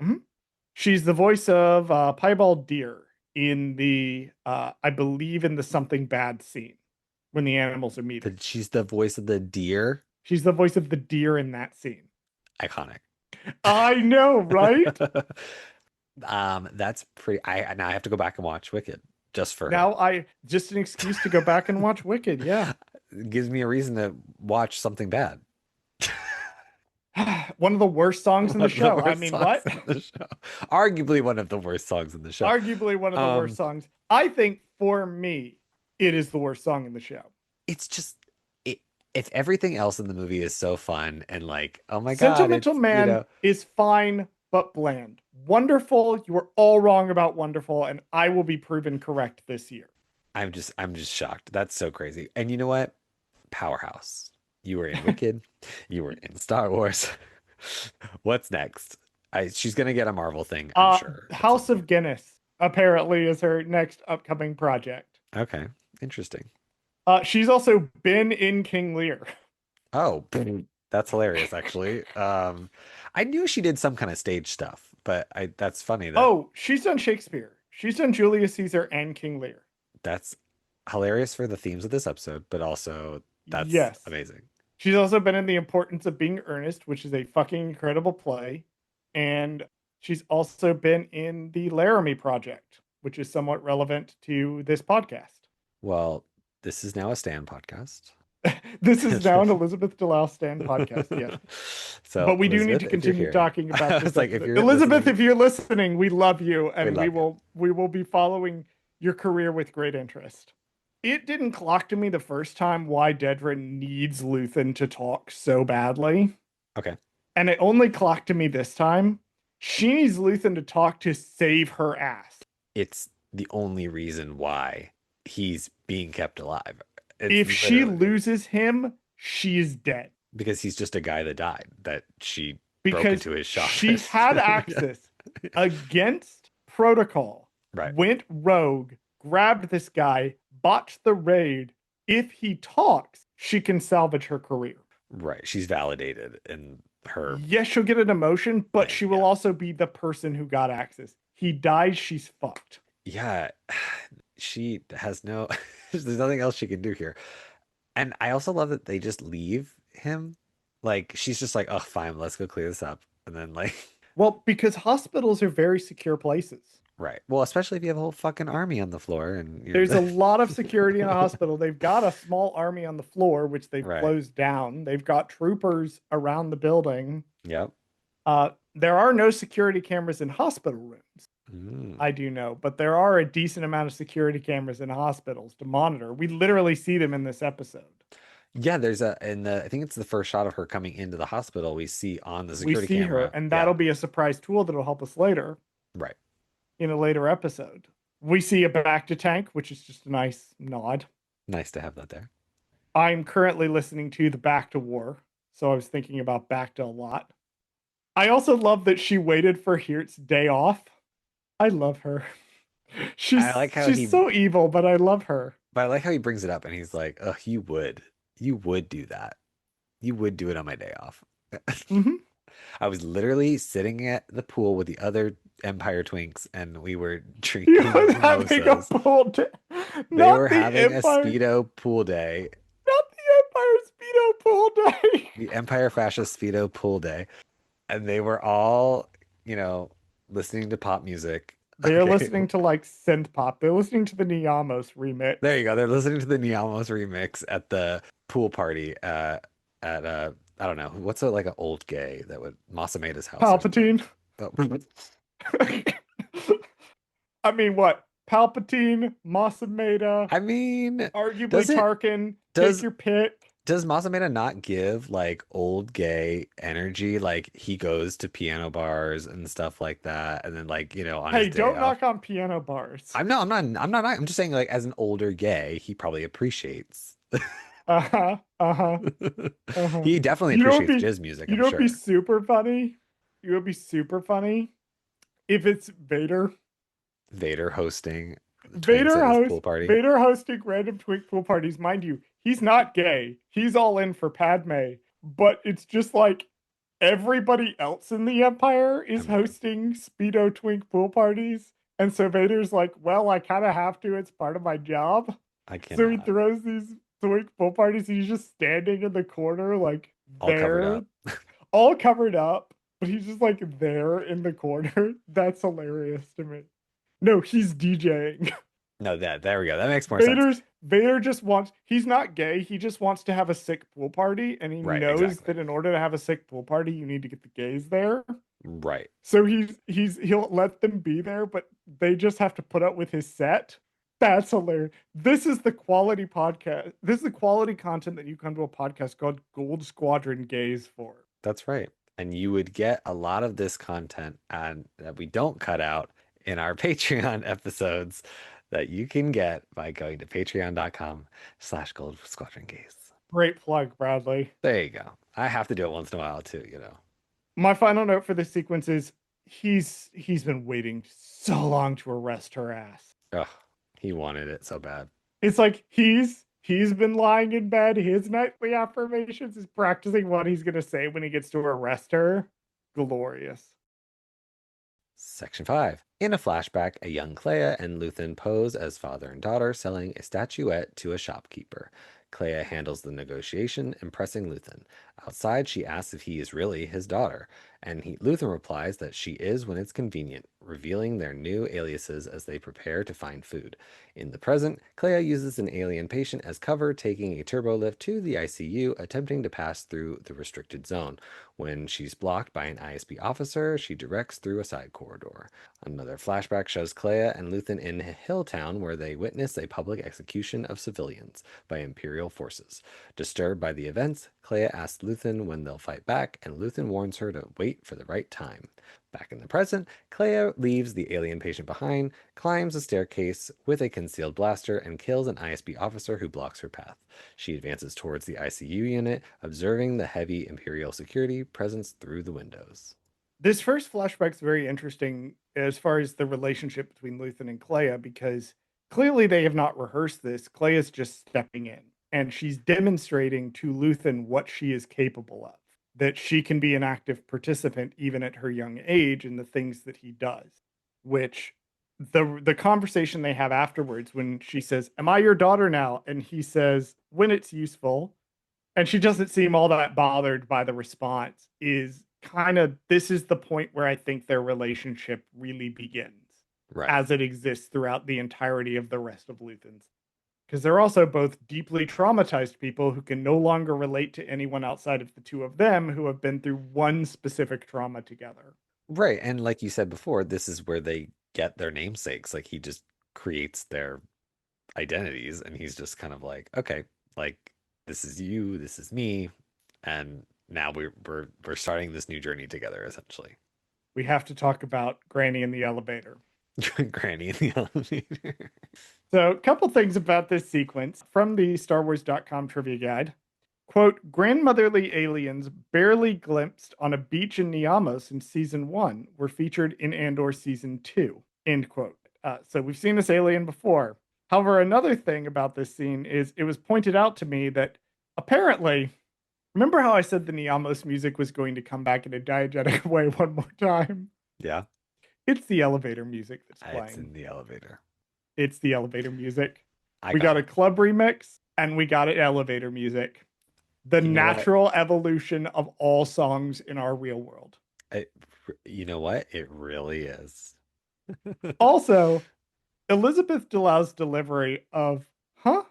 Mhm. She's the voice of Piebald Deer in the, I believe, in the Something Bad scene when the animals are meeting. She's the voice of the deer? She's the voice of the deer in that scene. Iconic. I know, right? That's pretty. I now I have to go back and watch Wicked just for her. Now I just an excuse to go back and watch Wicked. Yeah. It gives me a reason to watch something bad. One of the worst songs in the One of the show. I worst mean, songs what? in the show. Arguably one of the worst songs in the show. Arguably one of the worst Um, songs. I think for me, it is the worst song in the show. it's just it, if everything else in the movie is so fun and like, oh my God, Sentimental it's Man is fine but bland. Wonderful, you were all wrong about Wonderful, and I will be proven correct this year. I'm just shocked. That's so crazy. And you know what? Powerhouse. You were in Wicked. You were in Star Wars. What's next? She's gonna get a Marvel thing, I'm sure, at some House of point. Guinness apparently is her next upcoming project. Okay, interesting. She's also been in King Lear. Oh, that's hilarious, actually. I knew she did some kind of stage stuff, but I that's funny that Oh, she's done Shakespeare. She's done Julius Caesar and King Lear. that's hilarious for the themes of this episode, but also that's Yes. amazing. She's also been in The Importance of Being Earnest, which is a fucking incredible play. And she's also been in the Laramie Project, which is somewhat relevant to this podcast. Well, this is now a Stan podcast. This is now an Elizabeth Delau Stan podcast, yes. So, But we do need Elizabeth, to if you're continue here, talking about I this was like, if episode. you're Elizabeth, listening, if you're listening, we love you, we and love you. we will be following your career with great interest. It didn't clock to me the first time why Dedra needs Luthen to talk so badly. Okay. And it only clocked to me this time. She needs Luthen to talk to save her ass. It's the only reason why he's being kept alive. It's If she literally loses him, she's dead. because he's just a guy that died that she broke Because into his she chakras. had Yeah. access against protocol, Right. went rogue, grabbed this guy, botched the raid. If he talks, she can salvage her career. Right. She's validated in her Yes, she'll get an emotion, but claim. she will Yeah. also be the person who got access. He dies, she's fucked. Yeah. She has no, there's nothing else she can do here. And I also love that they just leave him. Like, she's just like, oh, fine, let's go clear this up. And then, like, Well, because hospitals are very secure places. right. Well, especially if you have a whole fucking army on the floor and you're, There's a lot of security in a hospital. They've got a small army on the floor, which they've right. closed down. They've got troopers around the building. Yep. There are no security cameras in hospital rooms. Mm. I do know, but there are a decent amount of security cameras in hospitals to monitor. We literally see them in this episode. Yeah, there's a in the I think it's the first shot of her coming into the hospital we see on the We security see her, camera. and Yeah, that'll be a surprise tool that'll help us later right. in a later episode. We see a back to tank, which is just a nice nod. Nice to have that there. I'm currently listening to the Back to War, so I was thinking about Back to a lot. I also love that she waited for Hirt's day off. I love her. I She's like how she's he so evil, but I love her. but I like how he brings it up and he's like, "Oh, you would do that. You would do it on my day off." Hmm. I was literally sitting at the pool with the other Empire twinks and we were He drinking was having a mimosas. pool day. They were Not the having a Empire, Speedo pool day, not the Empire Speedo pool day. the Empire Fascist Speedo pool day, and they were all, you know, listening to pop music. They are Okay. listening to like synth pop. They're listening to the Niamos remix. There you go. They're listening to the Niamos remix at the pool party at I don't know, what's like an old gay that would Masameda's house or something. Palpatine. Oh. I mean, what? Palpatine, Masameda, I mean, arguably does it Tarkin. Take does your pick. does Masameda not give like old gay energy? Like he goes to piano bars and stuff like that, and then like, on his Hey, day don't off. knock on piano bars. I'm just saying like as an older gay, he probably appreciates. Uh-huh. Uh-huh. Uh-huh. He definitely You know what'd appreciates be jazz music, you I'm know what'd be sure. super funny? You would be super funny if it's Vader. Vader hosting the Twinks Vader at his host pool party. Vader hosting random twink pool parties. Mind you, he's not gay. He's all in for Padme. But it's just like everybody else in the Empire I is mean, hosting Speedo twink pool parties. And so Vader's like, well, I kind of have to. It's part of my job. I So he cannot. throws these twink pool parties. He's just standing in the corner, like All covered there, up. all covered up. But he's just like there in the corner. That's hilarious to me. No, he's DJing. No, there we go. That makes more sense. Vader just wants he's not gay, he just wants to have a sick pool party and he Right, knows exactly. that in order to have a sick pool party you need to get the gays there. Right. So he'll let them be there, but they just have to put up with his set. That's hilarious. This is the quality podcast. This is the quality content that you come to a podcast called Gold Squadron Gays for. That's right. And you would get a lot of this content and that we don't cut out in our Patreon episodes that you can get by going to patreon.com/Gold Squadron Gaze. Great plug, Bradley. There you go. I have to do it once in a while too. My final note for this sequence is he's been waiting so long to arrest her ass. Ugh, he wanted it so bad. It's like he's been lying in bed. His nightly affirmations is practicing what he's gonna say when he gets to arrest her. Glorious. Section 5. In a flashback, a young Kleya and Luthen pose as father and daughter selling a statuette to a shopkeeper. Kleya handles the negotiation, impressing Luthen. Outside, she asks if he is really his daughter, and Luthen replies that she is when it's convenient, revealing their new aliases as they prepare to find food. In the present, Kleya uses an alien patient as cover, taking a turbo lift to the ICU, attempting to pass through the restricted zone. When she's blocked by an ISB officer, she directs through a side corridor. Another flashback shows Kleya and Luthen in Hilltown, where they witness a public execution of civilians by Imperial forces. Disturbed by the events, Kleya asks Luthen when they'll fight back, and Luthen warns her to wait for the right time. Back in the present, Kleya leaves the alien patient behind, climbs a staircase with a concealed blaster, and kills an ISB officer who blocks her path. She advances towards the ICU unit, observing the heavy Imperial security presence through the windows. This first flashback is very interesting as far as the relationship between Luthen and Kleya because clearly they have not rehearsed this. Kleya's just stepping in. and she's demonstrating to Luthen what she is capable of, that she can be an active participant even at her young age in the things that he does, which the conversation they have afterwards when she says, "Am I your daughter now?" and he says, "When it's useful." And she doesn't seem all that bothered by the response is kind of this is the point where I think their relationship really begins Right. as it exists throughout the entirety of the rest of Luthen's. Because they're also both deeply traumatized people who can no longer relate to anyone outside of the two of them who have been through one specific trauma together. Right. And like you said before, this is where they get their namesakes. Like he just creates their identities and he's just kind of like, okay, like this is you, this is me, and now we're starting this new journey together essentially. We have to talk about Granny in the elevator. Granny in the elevator. So, a couple things about this sequence from the StarWars.com trivia guide. Quote, grandmotherly aliens barely glimpsed on a beach in Niamos in season 1 were featured in Andor season 2, end quote. So we've seen this alien before. However, another thing about this scene is it was pointed out to me that apparently, remember how I said the Niamos music was going to come back in a diegetic way one more time? Yeah, It's the elevator music that's it's playing. in the elevator. It's the elevator music. I We got got a it. club remix and we got an elevator music. The You know what? natural evolution of all songs in our real world. It, you know what? It really is. Also, Elizabeth Delau's delivery of huh?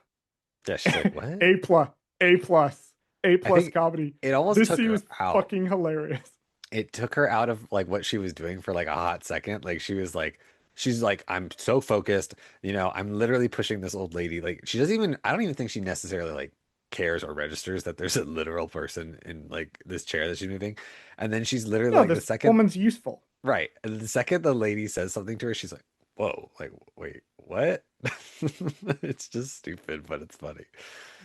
Yeah, she's like, what? A plus, A plus, A I plus think comedy. it almost This took scene her was out. fucking hilarious. It took her out of like what she was doing for like a hot second. Like she was like, she's like, I'm so focused, I'm literally pushing this old lady. Like she doesn't even, I don't even think she necessarily like cares or registers that there's a literal person in like this chair that she's moving. And then she's literally No, like the this second, woman's useful. right. And the second the lady says something to her, she's like, whoa, like, wait, what? It's just stupid, but it's funny.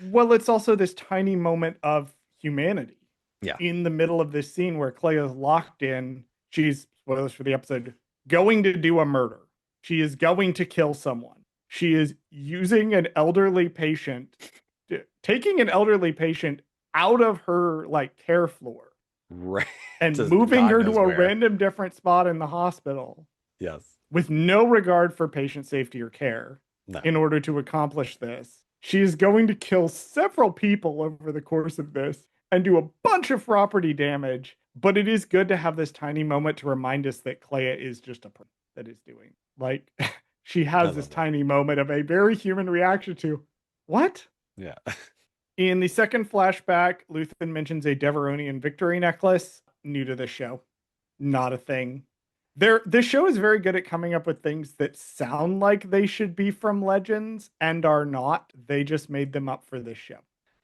Well, it's also this tiny moment of humanity Yeah. in the middle of this scene where Kleya is locked in. She's, spoilers for the episode, going to do a murder. She is going to kill someone. She is using an elderly patient, taking an elderly patient out of her like care floor Right. and Just moving God her knows to a where. random different spot in the hospital Yes. with no regard for patient safety or care No. in order to accomplish this. She is going to kill several people over the course of this and do a bunch of property damage. But it is good to have this tiny moment to remind us that Kleya is just a person that is doing. Like, she I has this love that. tiny moment of a very human reaction to what? Yeah. In the second flashback, Luthen mentions a Deveronian victory necklace. New to the show. Not a thing. This show is very good at coming up with things that sound like they should be from Legends and are not. They just made them up for this show.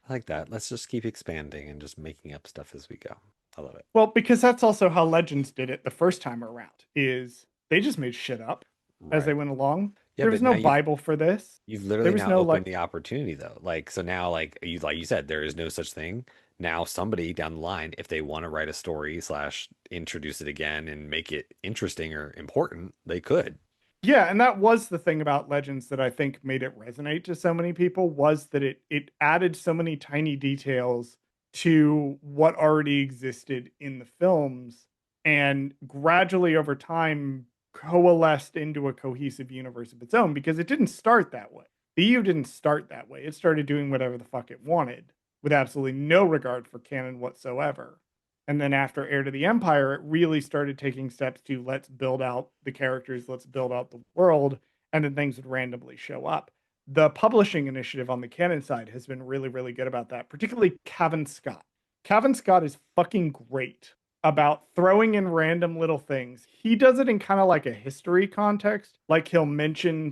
I like that. Let's just keep expanding and just making up stuff as we go. I love it. Well, because that's also how Legends did it the first time around. Is they just made shit up as they Right. went along. Yeah, There was but no now you've Bible for this. you've There literally was now no opened like the opportunity though. Like so now like you said, there is no such thing. Now somebody down the line, if they want to write a story slash introduce it again and make it interesting or important, they could. yeah, and that was the thing about Legends that I think made it resonate to so many people was that it added so many tiny details to what already existed in the films and gradually over time coalesced into a cohesive universe of its own because it didn't start that way. The EU didn't start that way. It started doing whatever the fuck it wanted with absolutely no regard for canon whatsoever. And then after Heir to the Empire, it really started taking steps to let's build out the characters, let's build out the world, and then things would randomly show up. The publishing initiative on the canon side has been really, really good about that, particularly Cavan Scott. Cavan Scott is fucking great about throwing in random little things. He does it in kind of like a history context, like he'll mention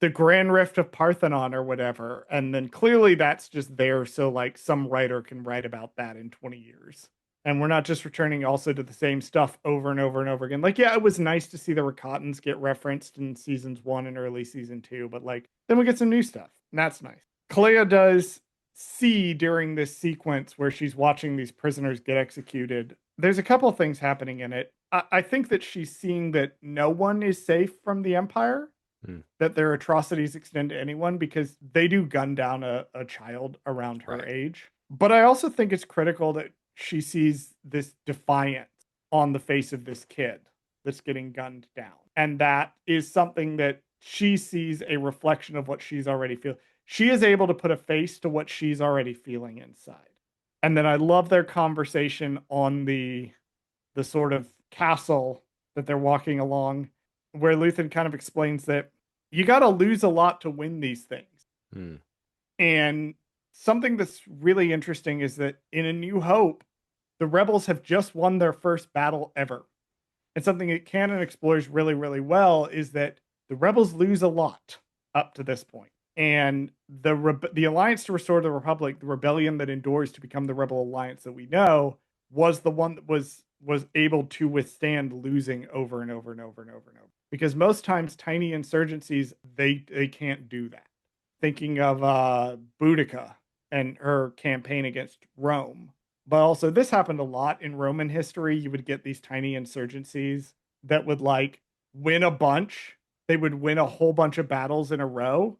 the Grand Rift of Parthenon or whatever, and then clearly that's just there so like some writer can write about that in 20 years. And we're not just returning also to the same stuff over and over and over again. Like, yeah, it was nice to see the Rakatans get referenced in seasons 1 and early season 2, but like then we get some new stuff. And that's nice. Kleya does see during this sequence where she's watching these prisoners get executed. There's a couple things happening in it. I think that she's seeing that no one is safe from the Empire Mm, that their atrocities extend to anyone because they do gun down a child around her right. age. But I also think it's critical that she sees this defiance on the face of this kid that's getting gunned down. And that is something that she sees a reflection of what she's already feeling. She is able to put a face to what she's already feeling inside. And then I love their conversation on the sort of castle that they're walking along, where Luthen kind of explains that you got to lose a lot to win these things. Mm, And something that's really interesting is that in A New Hope, the rebels have just won their first battle ever. And something that canon explores really, really well is that the rebels lose a lot up to this point. And the alliance to restore the republic, the rebellion that endures to become the rebel alliance that we know, was the one that was able to withstand losing over and over and over and over and over. Because most times tiny insurgencies, they can't do that. Thinking of Boudica and her campaign against Rome. But also, this happened a lot in Roman history. You would get these tiny insurgencies that would like win a bunch. They would win a whole bunch of battles in a row,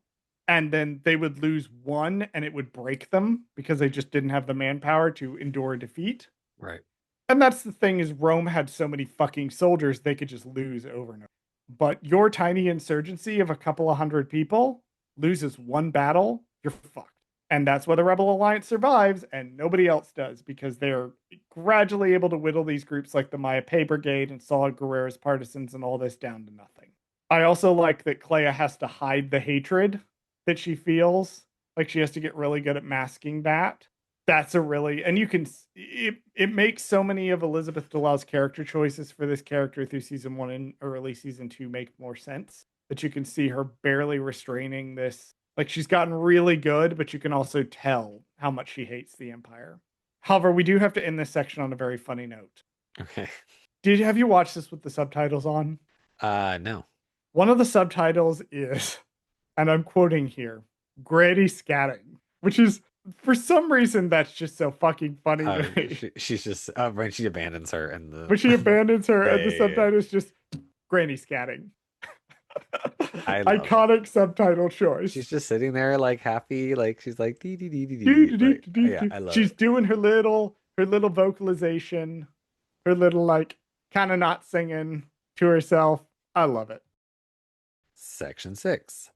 and then they would lose one and it would break them because they just didn't have the manpower to endure a defeat. right. And that's the thing, is Rome had so many fucking soldiers they could just lose over and over. But your tiny insurgency of a couple of hundred people loses one battle, you're fucked. And that's why the Rebel Alliance survives and nobody else does, because they're gradually able to whittle these groups like the Maya Pay Brigade and Saw Gerrera's partisans and all this down to nothing. I also like that Kleya has to hide the hatred that she feels. Like she has to get really good at masking that. That's a really, and you can, it makes so many of Elizabeth Delau's character choices for this character through season one and early season two make more sense. That you can see her barely restraining this. Like she's gotten really good, but you can also tell how much she hates the Empire. However, we do have to end this section on a very funny note. Okay. Have you watched this with the subtitles on? No. One of the subtitles is, and I'm quoting here, Granny scatting, which is, for some reason, that's just so fucking funny to me. She's just when she abandons her and the When she abandons her, yeah, and the yeah, yeah. subtitle is just Granny scatting. I love it. Iconic subtitle She's choice. just sitting there like happy, like she's like dee dee dee dee dee. Like yeah, I love She's it. doing her little vocalization, her little like kind of not singing to herself. I love it. Section 6.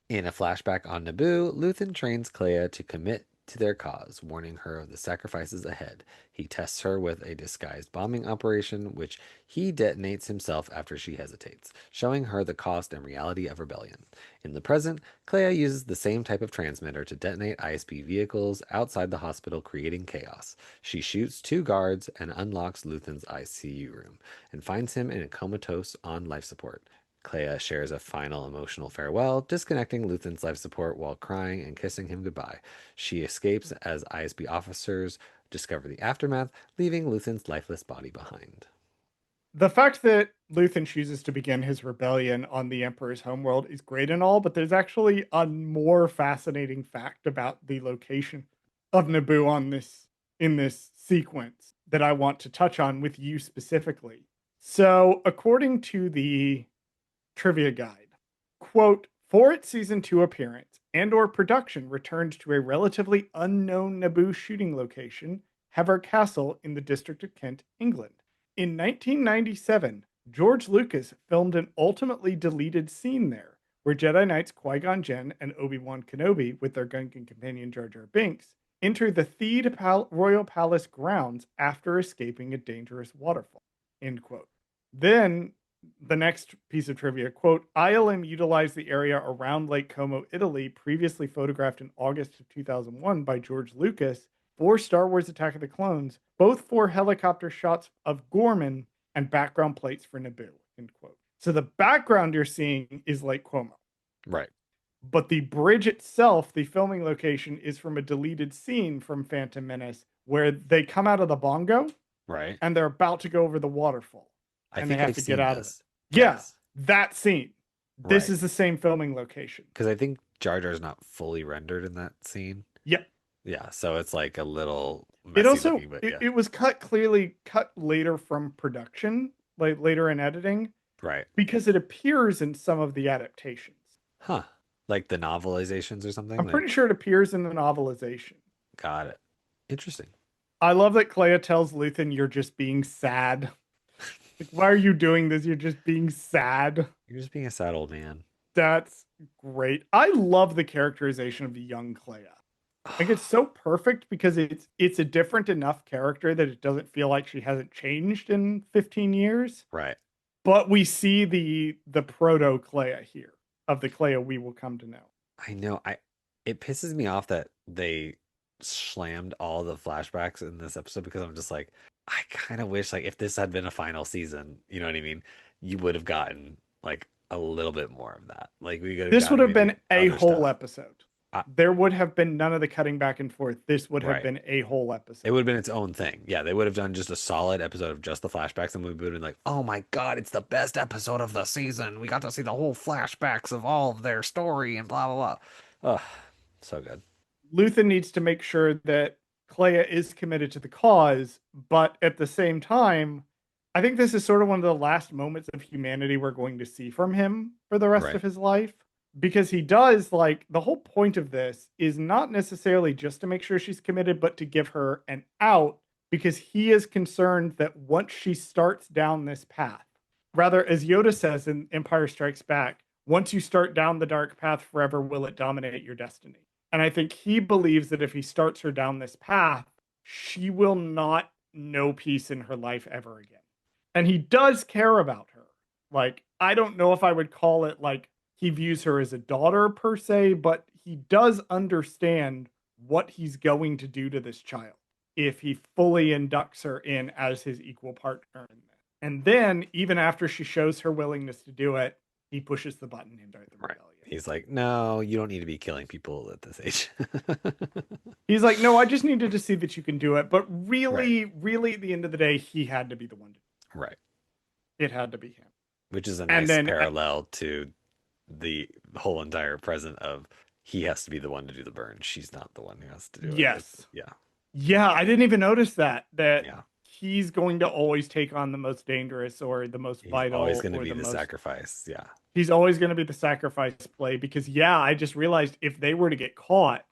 In a flashback on Naboo, Luthen trains Kleya to commit to their cause, warning her of the sacrifices ahead. He tests her with a disguised bombing operation, which he detonates himself after she hesitates, showing her the cost and reality of rebellion. In the present, Kleya uses the same type of transmitter to detonate ISB vehicles outside the hospital, creating chaos. She shoots two guards and unlocks Luthen's ICU room, and finds him in a comatose on life support. Kleya shares a final emotional farewell, disconnecting Luthen's life support while crying and kissing him goodbye. She escapes as ISB officers discover the aftermath, leaving Luthen's lifeless body behind. The fact that Luthen chooses to begin his rebellion on the Emperor's homeworld is great and all, but there's actually a more fascinating fact about the location of Naboo on this in this sequence that I want to touch on with you specifically. So, according to the trivia guide, quote, for its season 2 appearance, Andor production returned to a relatively unknown Naboo shooting location, Hever Castle in the District of Kent, England. In 1997, George Lucas filmed an ultimately deleted scene there, where Jedi Knights Qui-Gon Jinn and Obi-Wan Kenobi, with their Gungan companion Jar Jar Binks, enter the Theed Royal Palace grounds after escaping a dangerous waterfall. End quote. Then the next piece of trivia, quote, ILM utilized the area around Lake Como, Italy, previously photographed in August of 2001 by George Lucas for Star Wars Attack of the Clones, both for helicopter shots of Gorman and background plates for Naboo, end quote. So the background you're seeing is Lake Como. Right. But the bridge itself, the filming location, is from a deleted scene from Phantom Menace where they come out of the bongo Right. and they're about to go over the waterfall I and they think have I've to get seen out of it. this. Yeah, Yes. that scene. This Right. is the same filming location. Because I think Jar Jar's not fully rendered in that scene. Yep. Yeah, so it's like a little It messy also looking, but it, yeah. it was cut later from production, like later in editing, Right. because it appears in some of the adaptations. Huh. Like the novelizations or something? I'm Like, pretty sure it appears in the novelization. got it. Interesting. I love that Kleya tells Luthen, "You're just being sad." Like, why are you doing this? You're just being sad. You're just being a sad old man. That's great. I love the characterization of the young Kleya. Like it's so perfect because it's a different enough character that it doesn't feel like she hasn't changed in 15 years. Right. But we see the proto Kleya here of the Kleya we will come to know. I know. It pisses me off that they slammed all the flashbacks in this episode because I'm just like, I kind of wish like if this had been a final season, you know what I mean? You would have gotten like a little bit more of that. Like we could have This would gotten have maybe been a other whole stuff. episode. Uh, There would have been none of the cutting back and forth. This would have right. been a whole It would episode. have been its own thing. Yeah, they would have done just a solid episode of just the flashbacks, and we would have been like, "Oh my God, it's the best episode of the season. We got to see the whole flashbacks of all of their story and blah blah blah." Oh, so good. Luthen needs to make sure that Kleya is committed to the cause, but at the same time, I think this is sort of one of the last moments of humanity we're going to see from him for the rest Right. of his life. Because he does, like, the whole point of this is not necessarily just to make sure she's committed, but to give her an out because he is concerned that once she starts down this path, rather, as Yoda says in Empire Strikes Back, once you start down the dark path forever, will it dominate your destiny? And I think he believes that if he starts her down this path, she will not know peace in her life ever again. And he does care about her. Like, I don't know if I would call it like he views her as a daughter per se, but he does understand what he's going to do to this child if he fully inducts her in as his equal partner in this. And then, even after she shows her willingness to do it, he pushes the button and starts the Right. rebellion. He's like, "No, you don't need to be killing people at this age." He's like, no, I just needed to see that you can do it. But Right. really, really, at the end of the day, he had to be the one to do Right. it. It had to be him. Which is a And nice then, parallel to the whole entire present of he has to be the one to do the burn. She's not the one who has to do it. yes. Yeah. Yeah, I didn't even notice that Yeah. he's going to always take on the most dangerous or the most He's always vital going to or be the the most. sacrifice. Yeah. He's always going to be the sacrifice play because, yeah, I just realized if they were to get caught,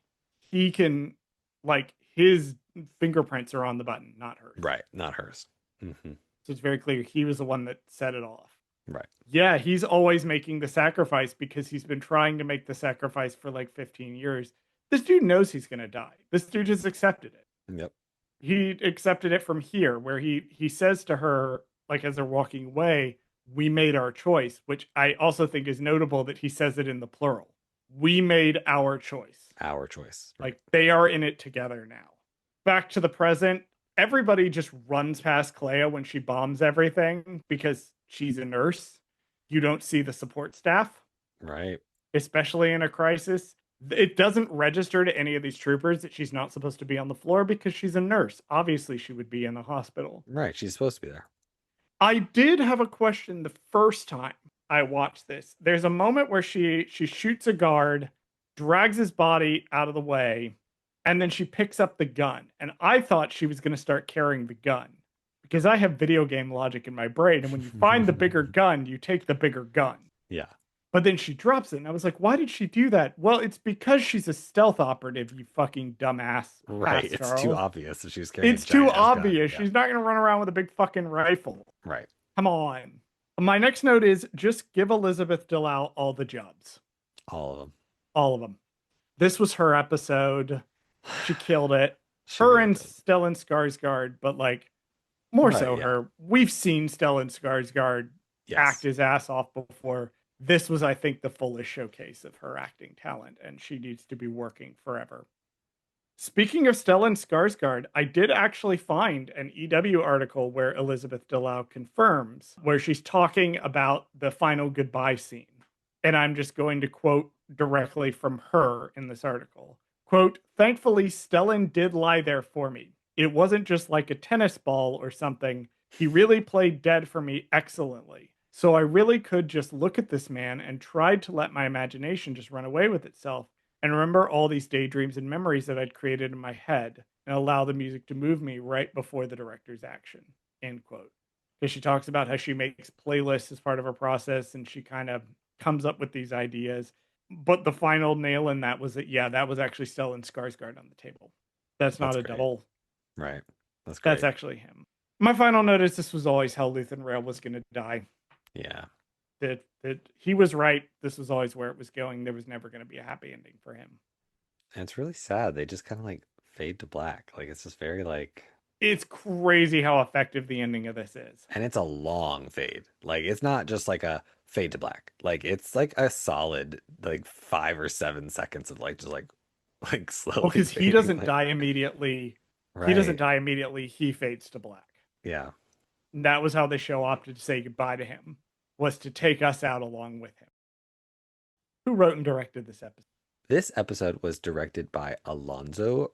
he can, like, his fingerprints are on the button, not hers. Right. Not hers. So it's very clear he was the one that set it off. Right. Yeah, he's always making the sacrifice because he's been trying to make the sacrifice for like 15 years. This dude knows he's going to die. This dude just accepted it. Yep. He accepted it from here where he says to her like as they're walking away, "We made our choice," which I also think is notable that he says it in the plural. We made our choice. Our choice. Right. Like they are in it together now. Back to the present, everybody just runs past Kleya when she bombs everything because she's a nurse. You don't see the support staff, Right. especially in a crisis. It doesn't register to any of these troopers that she's not supposed to be on the floor because she's a nurse. Obviously, she would be in the hospital. Right. She's supposed to be there. I did have a question the first time I watched this. There's a moment where she shoots a guard, drags his body out of the way, and then she picks up the gun. And I thought she was going to start carrying the gun because I have video game logic in my brain. And when you find the bigger gun, you take the bigger gun. Yeah. But then she drops it. And I was like, why did she do that? Well, it's because she's a stealth operative, you fucking dumbass. Right. Pass, It's too Charles. obvious that she was carrying a It's too giant ass gun. obvious. Yeah. She's not going to run around with a big fucking rifle. Right. Come on. My next note is just give Elizabeth Delau all the jobs. All of them. All of them. This was her episode. She killed it. She Her really and did. Stellan Skarsgård, but like more Right, so yeah. her. We've seen Stellan Skarsgård Yes. act his ass off before. This was, I think, the fullest showcase of her acting talent, and she needs to be working forever. Speaking of Stellan Skarsgård, I did actually find an EW article where Elizabeth Delau confirms, where she's talking about the final goodbye scene. And I'm just going to quote directly from her in this article. Quote, "Thankfully, Stellan did lie there for me. It wasn't just like a tennis ball or something. He really played dead for me excellently. So I really could just look at this man and tried to let my imagination just run away with itself and remember all these daydreams and memories that I'd created in my head and allow the music to move me right before the director's action." End quote. Because she talks about how she makes playlists as part of her process and she kind of comes up with these ideas. But the final nail in that was that, yeah, that was actually Stellan Skarsgård on the table. That's not That's a great. double. Right. That's That's great. actually him. My final note is this was always how Luthen Rail was going to die. Yeah. That he was right. This was always where it was going. There was never going to be a happy ending for him. And it's really sad. They just kind of like fade to black. Like it's just very like, It's crazy how effective the ending of this is. and it's a long fade. Like it's not just like a fade to black. Like it's like a solid like 5 or 7 seconds of like just like Well, slowly because he fading. doesn't Like die immediately. He doesn't right. die immediately. He fades to black. Yeah. And that was how the show opted to say goodbye to him, was to take us out along with him. Who wrote and directed this episode? This episode was directed by Alonso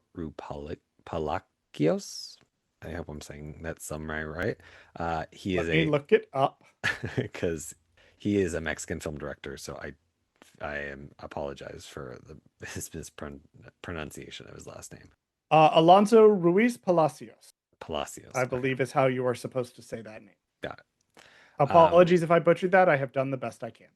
Palacios. I hope I'm saying that summary right. He is Let me a look it up. because he is a Mexican film director, so I am apologize for his mispronunciation of his last name. Alonso Ruiz Palacios, Palacios. I Okay, believe is how you are supposed to say that name. got it. Apologies if I butchered that. I have done the best I can.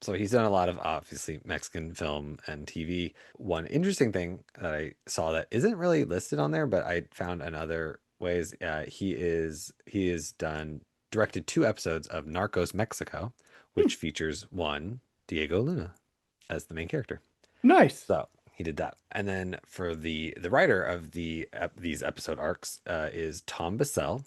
So he's done a lot of obviously Mexican film and TV. One interesting thing that I saw that isn't really listed on there, but I found in other ways, he is done directed 2 episodes of Narcos Mexico, Hmm, which features one Diego Luna as the main character. nice. So he did that, and then for the writer of these episode arcs is Tom Bissell.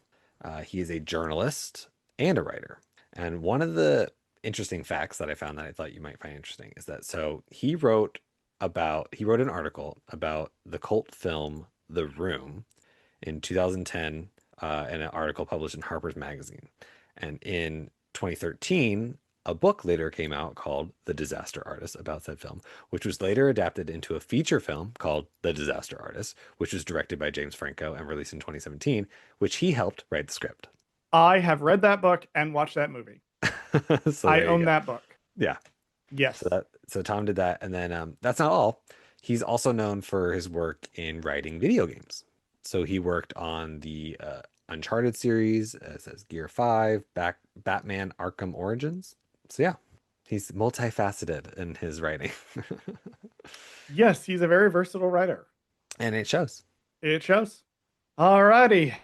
He is a journalist and a writer, and one of the interesting facts that I found that I thought you might find interesting is that so he wrote an article about the cult film The Room in 2010 in an article published in Harper's Magazine. And in 2013, a book later came out called The Disaster Artist about said film, which was later adapted into a feature film called The Disaster Artist, which was directed by James Franco and released in 2017, which he helped write the script. I have read that book and watched that movie. So I there you own go. that book. Yeah. Yes. So Tom did that, and then that's not all. He's also known for his work in writing video games. So he worked on the Uncharted series, it says Gear 5, Batman Arkham Origins. So yeah, he's multifaceted in his writing. Yes, he's a very versatile writer. And it shows. It shows. Alrighty.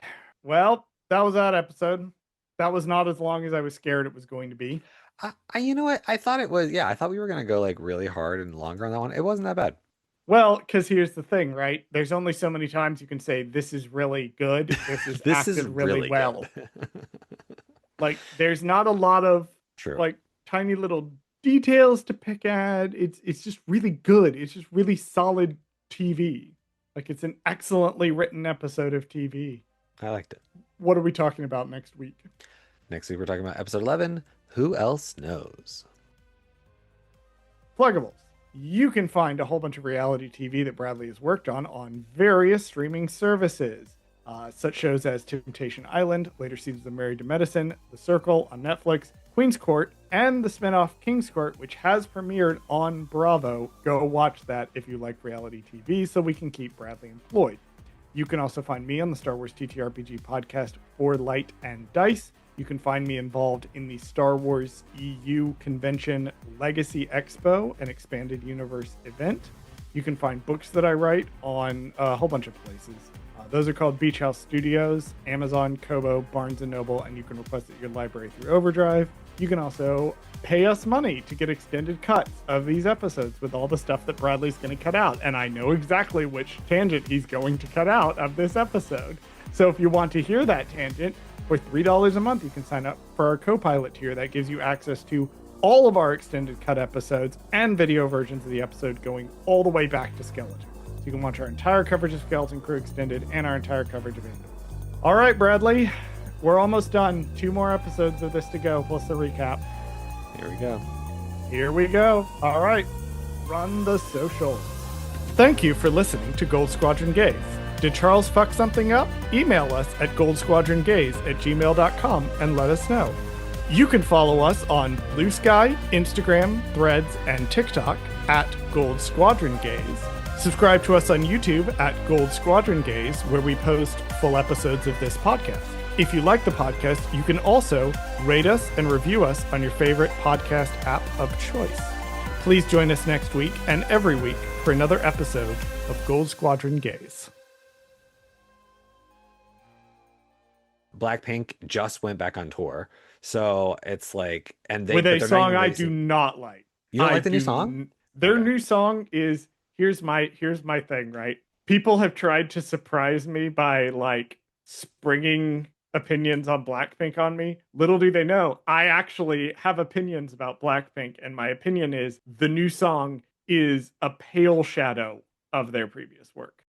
Well, that was that episode. That was not as long as I was scared it was going to be. You know what? I thought it was, yeah, I thought we were gonna go like really hard and longer on that one. It wasn't that bad. Well, because here's the thing, right? There's only so many times you can say this is really good. This is This is acted really well. good. Like, there's not a lot of True. like tiny little details to pick at. It's just really good. It's just really solid TV. Like, it's an excellently written episode of TV. I liked it. What are we talking about next week? Next week we're talking about episode 11. Who else knows? Pluggables. You can find a whole bunch of reality TV that Bradley has worked on various streaming services. Such shows as Temptation Island, later seasons of Married to Medicine, The Circle on Netflix, Queen's Court, and the spinoff King's Court, which has premiered on Bravo. Go watch that if you like reality TV so we can keep Bradley employed. You can also find me on the Star Wars TTRPG podcast For Light and Dice. You can find me involved in the Star Wars EU Convention Legacy Expo, an expanded universe event. You can find books that I write on a whole bunch of places. Those are called Beach House Studios, Amazon, Kobo, Barnes & Noble, and you can request it at your library through Overdrive. You can also pay us money to get extended cuts of these episodes with all the stuff that Bradley's going to cut out. And I know exactly which tangent he's going to cut out of this episode. So if you want to hear that tangent, for $3 a month, you can sign up for our co-pilot tier. That gives you access to all of our extended cut episodes and video versions of the episode going all the way back to Skeleton. So you can watch our entire coverage of Skeleton Crew Extended and our entire coverage of Andor. All right, Bradley, we're almost done. 2 more episodes of this to go, plus the recap. Here we go. Here we go. All right, run the socials. Thank you for listening to Gold Squadron Gaze. Did Charles fuck something up? Email us at goldsquadrongaze@gmail.com and let us know. You can follow us on BlueSky, Instagram, Threads, and TikTok at Gold Squadron Gaze. Subscribe to us on YouTube at Gold Squadron Gaze, where we post full episodes of this podcast. If you like the podcast, you can also rate us and review us on your favorite podcast app of choice. Please join us next week and every week for another episode of Gold Squadron Gaze. Blackpink just went back on tour. So it's like, With a but they're not song even I do releasing. not like. You don't like the new song? Their Okay. new song is here's my thing, right? People have tried to surprise me by like springing opinions on Blackpink on me. Little do they know, I actually have opinions about Blackpink, and my opinion is the new song is a pale shadow of their previous work.